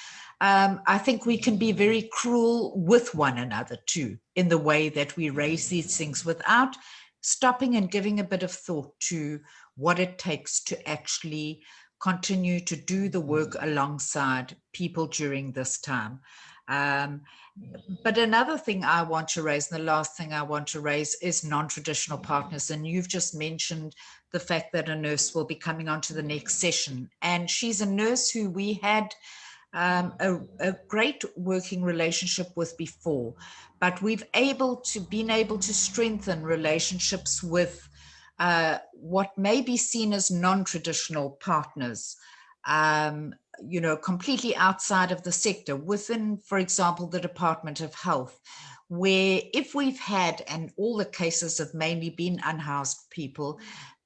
I think we can be very cruel with one another too, in the way that we raise these things without stopping and giving a bit of thought to what it takes to actually continue to do the work alongside people during this time. But another thing I want to raise, and the last thing I want to raise, is non-traditional partners. And you've just mentioned the fact that a nurse will be coming on to the next session. And she's a nurse who we had a great working relationship with before, but we've been able to strengthen relationships with what may be seen as non-traditional partners, completely outside of the sector, within, for example, the Department of Health, where if we've had, and all the cases have mainly been unhoused people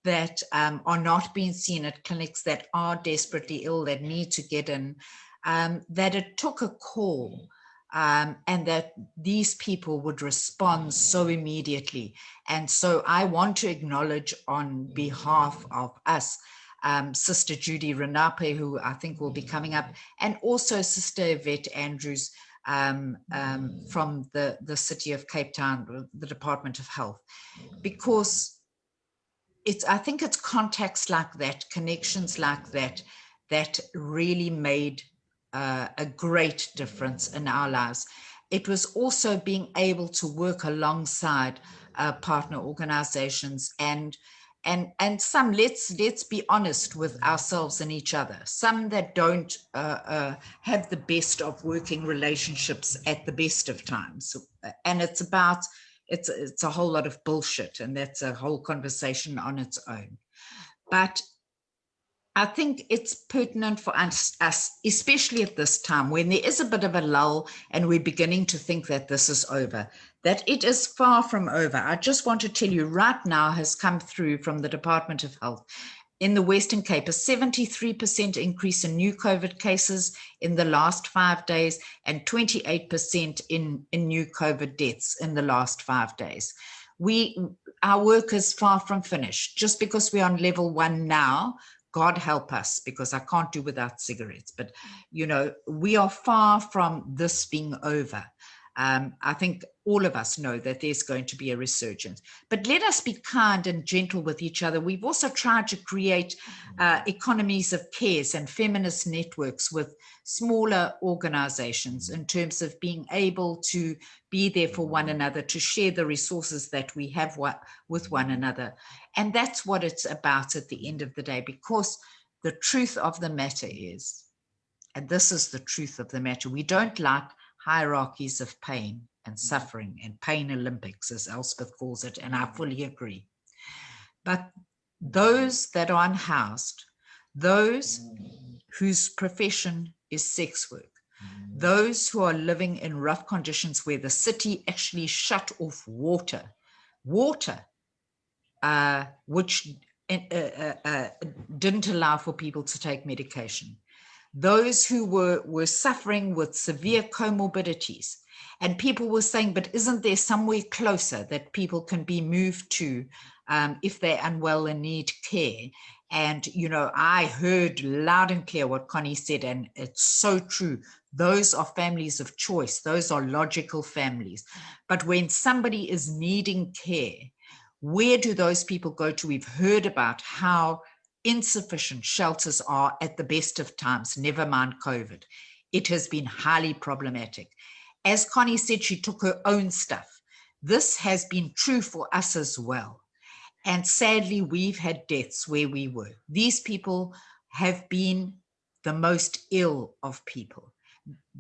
that are not being seen at clinics, that are desperately ill, that need to get in, that it took a call and that these people would respond so immediately. And so I want to acknowledge on behalf of us, Sister Judy Renape, who I think will be coming up, and also Sister Yvette Andrews from the City of Cape Town, the Department of Health, because I think it's contacts like that, connections like that, that really made a great difference in our lives. It was also being able to work alongside partner organizations and some, let's be honest with ourselves and each other, some that don't have the best of working relationships at the best of times. And it's a whole lot of bullshit, and that's a whole conversation on its own. But I think it's pertinent for us, especially at this time when there is a bit of a lull and we're beginning to think that this is over, that it is far from over. I just want to tell you right now has come through from the Department of Health in the Western Cape, a 73% increase in new COVID cases in the last 5 days and 28% in new COVID deaths in the last 5 days. Our work is far from finished. Just because we're on level 1 now, God help us, because I can't do without cigarettes, but we are far from this being over. I think all of us know that there's going to be a resurgence. But let us be kind and gentle with each other. We've also tried to create economies of cares and feminist networks with smaller organizations in terms of being able to be there for one another, to share the resources that we have with one another. And that's what it's about at the end of the day, because the truth of the matter is, and this is the truth of the matter, we don't like hierarchies of pain and suffering and pain Olympics, as Elspeth calls it, and I fully agree. But those that are unhoused, those whose profession is sex work, those who are living in rough conditions where the city actually shut off water, which didn't allow for people to take medication, those who were suffering with severe comorbidities, and people were saying, but isn't there somewhere closer that people can be moved to if they're unwell and need care? And, you know, I heard loud and clear what Connie said, and it's so true. Those are families of choice. Those are logical families. But when somebody is needing care, where do those people go to? We've heard about how insufficient shelters are at the best of times, never mind COVID. It has been highly problematic. As Connie said, she took her own stuff. This has been true for us as well. And sadly, we've had deaths where we were. These people have been the most ill of people.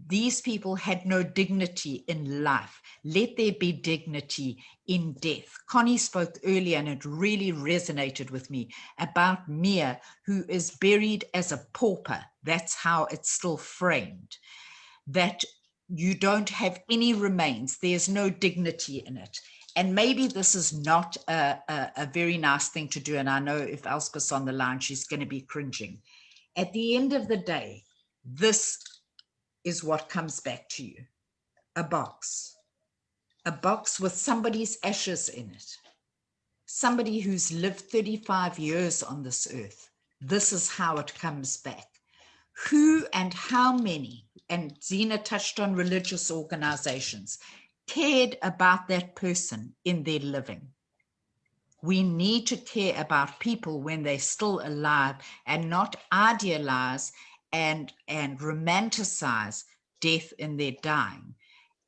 These people had no dignity in life. Let there be dignity in death. Connie spoke earlier, and it really resonated with me, about Mia, who is buried as a pauper. That's how it's still framed. That you don't have any remains. There's no dignity in it. And maybe this is not a very nice thing to do. And I know if Elspeth's on the line, she's going to be cringing. At the end of the day, this is what comes back to you. A box with somebody's ashes in it. Somebody who's lived 35 years on this earth. This is how it comes back. Who and how many, and Xena touched on religious organizations, cared about that person in their living? We need to care about people when they're still alive and not idealize and romanticize death in their dying.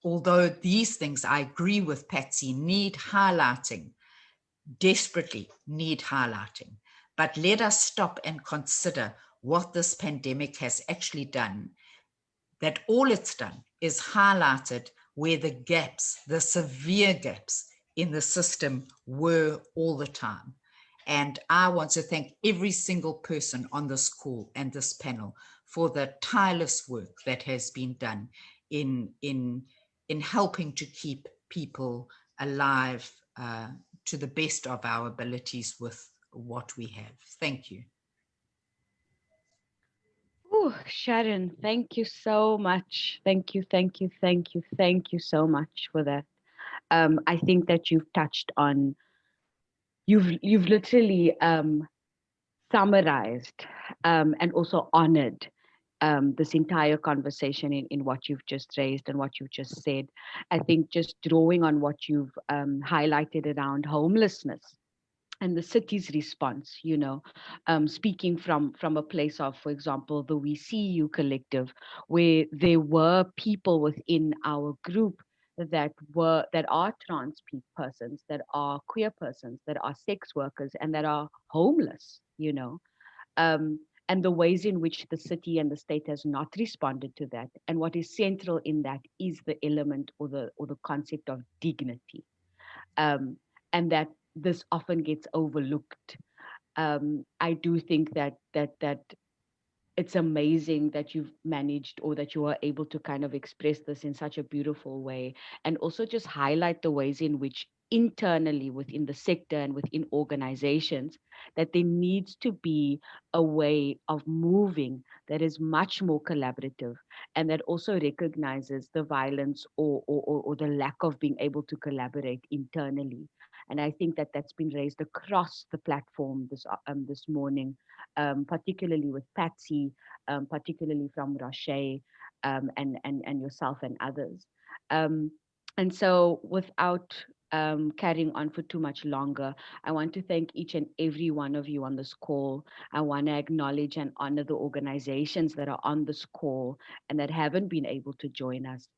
Although these things, I agree with Patsy, need highlighting, desperately need highlighting. But let us stop and consider what this pandemic has actually done. That all it's done is highlighted where the gaps, the severe gaps in the system were all the time. And I want to thank every single person on this call and this panel for the tireless work that has been done in helping to keep people alive to the best of our abilities with what we have. Thank you. Oh, Sharon, thank you so much. Thank you so much for that. I think that you've touched on, you've literally summarized and also honored this entire conversation in what you've just raised and what you've just said. I think just drawing on what you've highlighted around homelessness and the city's response, you know, speaking from a place of, for example, the We See You collective, where there were people within our group that are trans persons, that are queer persons, that are sex workers, and that are homeless, you know, and the ways in which the city and the state has not responded to that. And what is central in that is the element or the concept of dignity, and that this often gets overlooked. I do think that it's amazing that you've managed, or that you are able to kind of express this in such a beautiful way, and also just highlight the ways in which internally within the sector and within organizations, that there needs to be a way of moving that is much more collaborative, and that also recognizes the violence or the lack of being able to collaborate internally. And I think that that's been raised across the platform this morning, particularly with Patsy, particularly from Roche, and yourself and others. And so without carrying on for too much longer, I want to thank each and every one of you on this call. I want to acknowledge and honor the organizations that are on this call and that haven't been able to join us.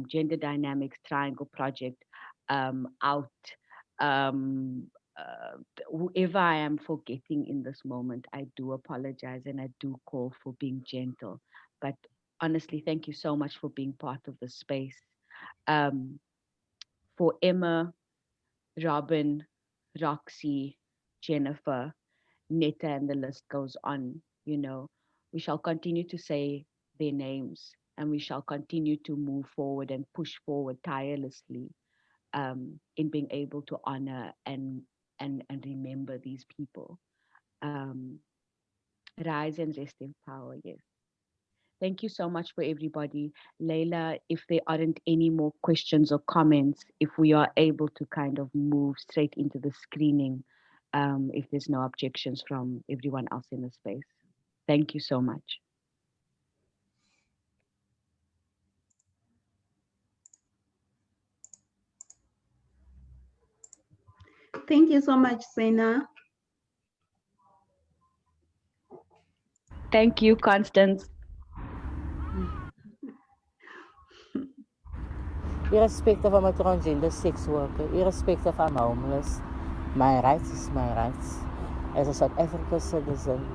Gender Dynamics Triangle Project, Out, um, whoever I am forgetting in this moment, I do apologize and I do call for being gentle. But honestly, thank you so much for being part of the space. For Emma, Robin, Roxy, Jennifer, Netta, and the list goes on, you know, we shall continue to say their names and we shall continue to move forward and push forward tirelessly in being able to honor and remember these people. Rise and rest in power, yes. Thank you so much for everybody. Layla, if there aren't any more questions or comments, if we are able to kind of move straight into the screening, if there's no objections from everyone else in the space. Thank you so much. Thank you so much, Xena. Thank you, Constance. Irrespective of I'm a transgender sex worker, irrespective of I'm homeless, my rights is my rights. As a South African citizen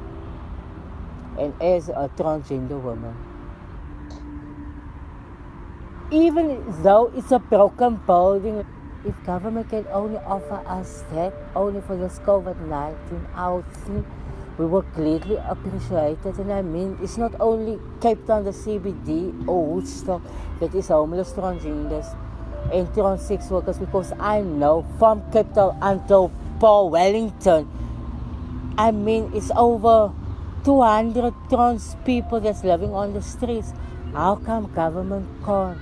and as a transgender woman. Even though it's a broken building, if government can only offer us that, only for this COVID-19 outthing, we will gladly appreciate it. And I mean, it's not only Cape Town, the CBD or Woodstock that is homeless transgenders and trans sex workers, because I know from Cape Town until Paul Wellington, I mean, it's over 200 trans people that's living on the streets. How come government can't?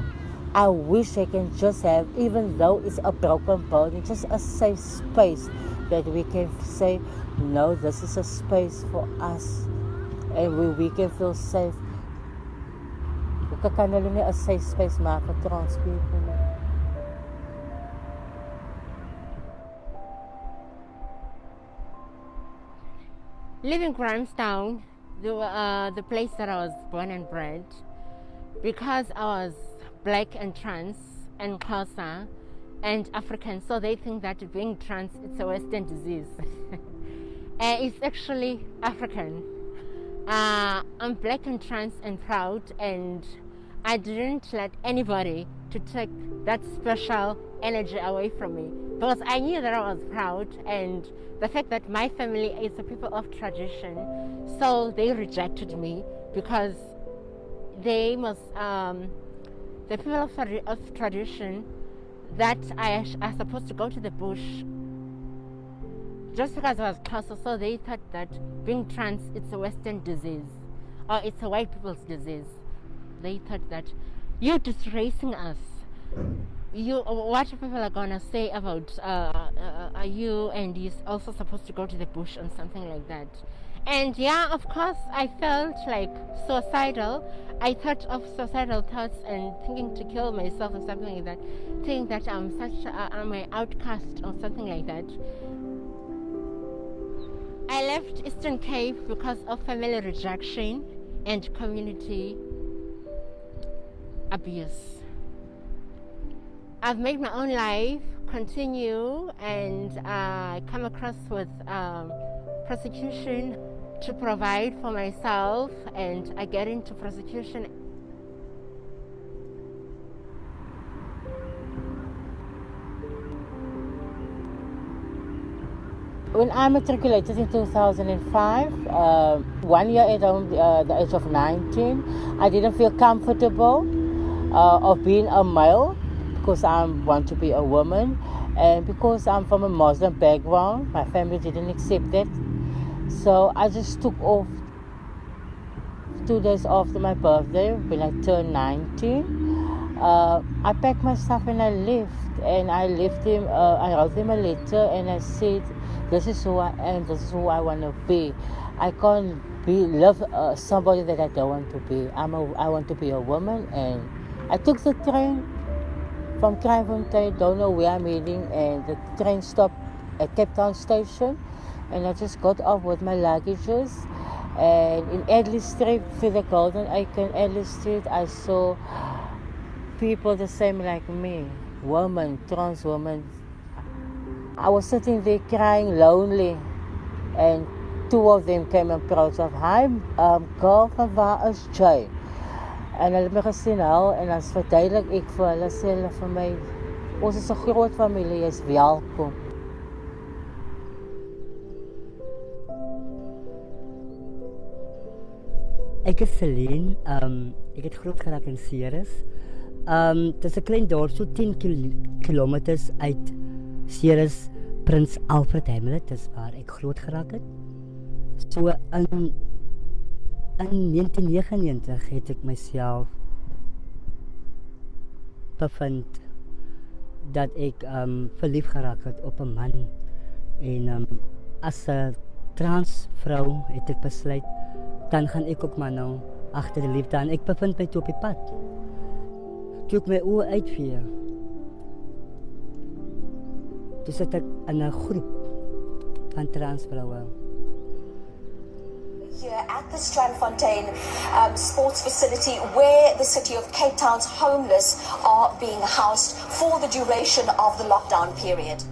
I wish I can just have, even though it's a broken building, just a safe space that we can say, no, this is a space for us. And we can feel safe. We can only a safe space make for trans people. Living Grahamstown, the place that I was born and bred, because I was black and trans and Xhosa and African, so they think that being trans, it's a Western disease. It's actually African. I'm black and trans and proud, and I didn't let anybody to take that special energy away from me, because I knew that I was proud, and the fact that my family is a people of tradition, so they rejected me because they must, the people of tradition, that I are supposed to go to the bush just because I was Xhosa, so they thought that being trans, it's a Western disease, or it's a white people's disease. They thought that you're disracing us. What people are gonna say about are you, and you're also supposed to go to the bush and something like that. And yeah, of course, I felt like suicidal. I thought of suicidal thoughts and thinking to kill myself or something like that, thinking that I'm an outcast or something like that. I left Eastern Cape because of family rejection and community abuse. I've made my own life continue, and come across with prosecution to provide for myself, and I get into prosecution. When I matriculated in 2005, 1 year at the age of 19, I didn't feel comfortable of being a male, because I want to be a woman, and because I'm from a Muslim background, my family didn't accept that. So I just took off 2 days after my birthday, when I turned 19. I packed my stuff and I left. And I left him, I wrote him a letter and I said, this is who I am, this is who I want to be. I can't love somebody that I don't want to be. I want to be a woman. And I took the train from Kraaifontein, don't know where I'm heading, and the train stopped at Cape Town station, and I just got off with my luggages. And in Adley Street, through the Golden Icon, Adley Street, I saw people the same like me, women, trans women. I was sitting there crying lonely, and two of them came and approached of, "Hi, girl, van waar is Jay?" En hulle het my gesien hou, en as verduidelik ek vir hulle, sê hulle vir my, ons is 'n groot familie, jy is welkom. Ek is Celine, ek het groot geraak in Ceres. Het is 'n klein dorp, so 10 kilometers uit Ceres, Prins Alfred Hamlet, dis waar ek groot geraak het. So in 1999 het ek myself bevind dat ek verlief geraak het op 'n man. En as 'n trans vrou het ek besluit, dan gaan ek ook maar nou agter die liefde aan. Ek bevind my toe op die pad. Toe ek my oë uitvee, toe sit ek in 'n groep van trans vroue. Here at the Strandfontein sports facility, where the city of Cape Town's homeless are being housed for the duration of the lockdown period.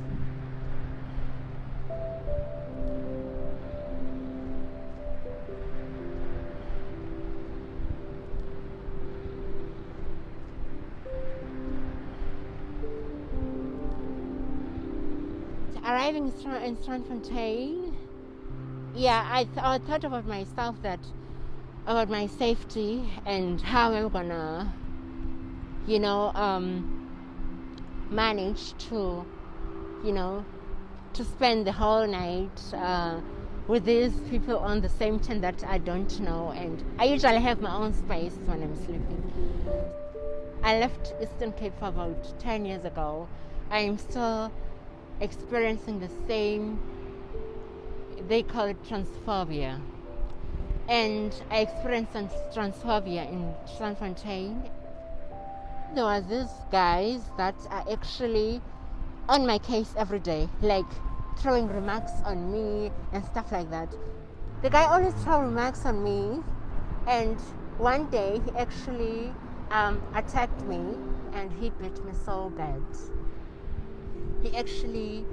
Arriving in Strandfontein, yeah, I thought about myself, about my safety and how I'm gonna, manage to, to spend the whole night with these people on the same tent that I don't know. And I usually have my own space when I'm sleeping. I left Eastern Cape for about 10 years ago. I am still experiencing the same, they call it transphobia. And I experienced transphobia in Strandfontein. There was these guys that are actually on my case every day, like throwing remarks on me and stuff like that. The guy always throw remarks on me, and one day he actually attacked me and he beat me so bad. He actually,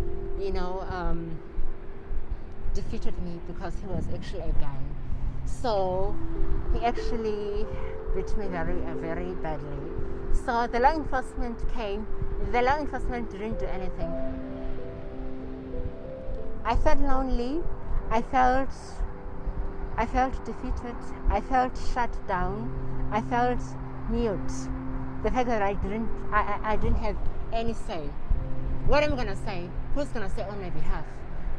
defeated me because he was actually a guy. So he actually beat me very, very badly. So the law enforcement came. The law enforcement didn't do anything. I felt lonely. I felt defeated. I felt shut down. I felt mute. The fact that I didn't have any say. What am I gonna say? Who's gonna say on my behalf?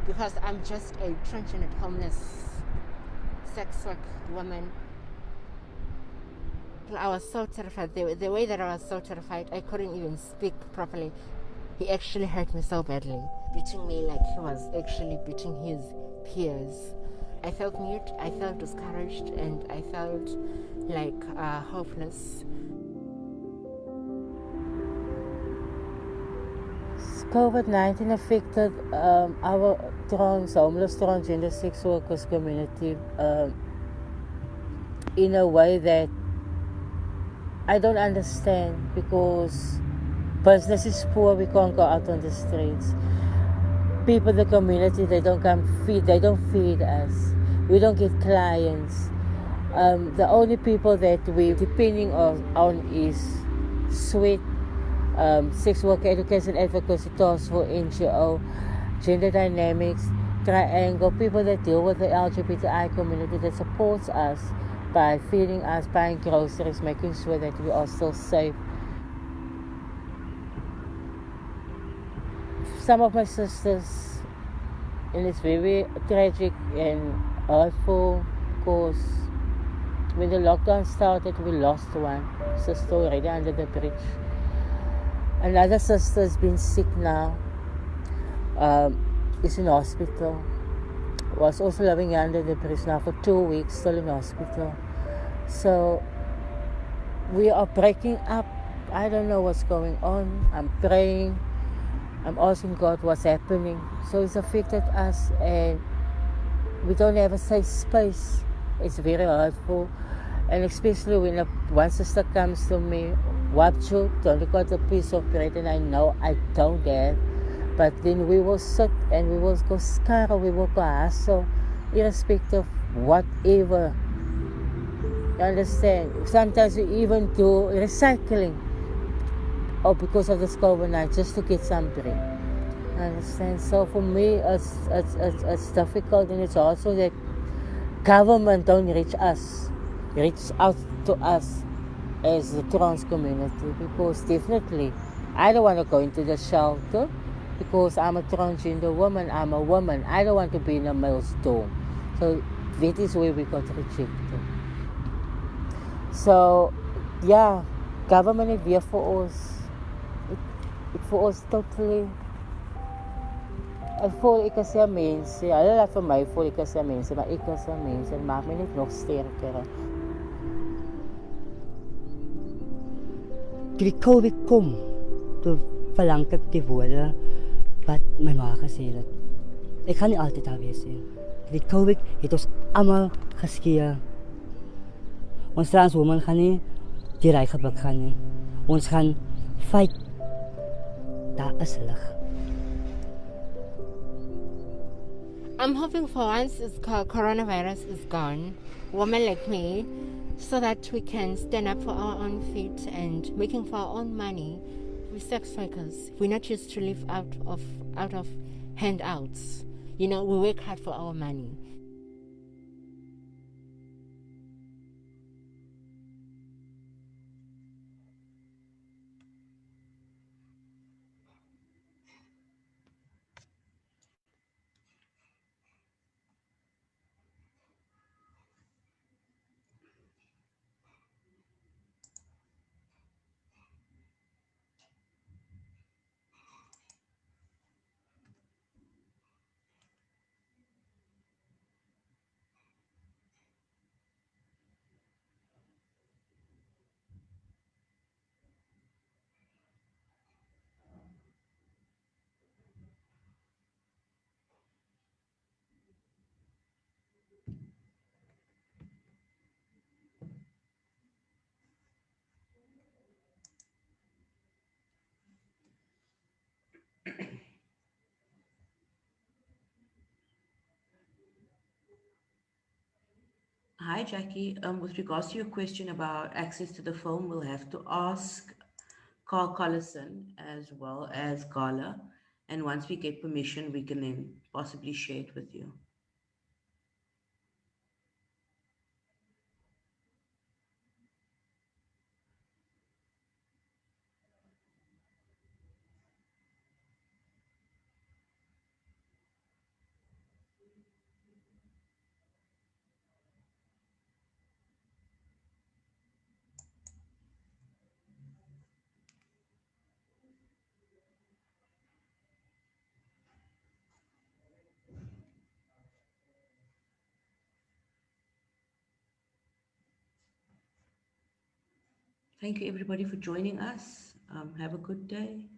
Because I'm just a transgender homeless sex work woman. I was so terrified. The way that I was so terrified, I couldn't even speak properly. He actually hurt me so badly, beating me like he was actually beating his peers. I felt mute, I felt discouraged, and I felt like hopeless. COVID-19 affected our homeless transgender sex workers community in a way that I don't understand, because business is poor, we can't go out on the streets. People in the community, they don't feed us. We don't get clients. The only people that we're depending on is SWEET, Sex Worker Education Advocacy Task Force NGO, Gender Dynamics, Triangle, people that deal with the LGBTI community that supports us by feeding us, buying groceries, making sure that we are still safe. Some of my sisters, and it's very tragic and hurtful, because when the lockdown started, we lost one sister already under the bridge. Another sister's been sick now, is in hospital. Was also living under the bridge now for 2 weeks, still in hospital. So we are breaking up I don't know what's going on. I'm praying. I'm asking God what's happening. So it's affected us, and we don't have a safe space. It's very hurtful. And especially when one sister comes to me, Wapchu, only got a piece of bread, and I know I don't have. But then we will sit and we will go scar, we will go hustle, irrespective of whatever. You understand? Sometimes we even do recycling, or because of this COVID-19, just to get some bread. You understand? So for me, it's difficult, and it's also that government don't reach out to us as the trans community, because definitely I don't want to go into the shelter because I'm a transgender woman, I'm a woman. I don't want to be in a male's dorm. So that is where we got rejected. So yeah, government is here for us. It for ons totally. Ek voel ek is 'n mens. Hulle laat vir my voel ek is 'n mens, maar ek is 'n mens en maak my net nog sterker. Die COVID kom, toe verlang ek die woorde wat my ma gesê het. Ek gaan nie altyd daar wees nie. Die COVID het ons almal geskeur. Ons trans women gaan nie die ry gebuk gaan nie. Ons gaan fight. Daar is lig. I'm hoping for once this coronavirus is gone, women like me, so that we can stand up for our own feet and making for our own money. We're sex workers. We're not used to live out of handouts. You know, we work hard for our money. Hi, Jackie. With regards to your question about access to the film, we'll have to ask Carl Collison as well as GALA. And once we get permission, we can then possibly share it with you. Thank you, everybody, for joining us. Have a good day.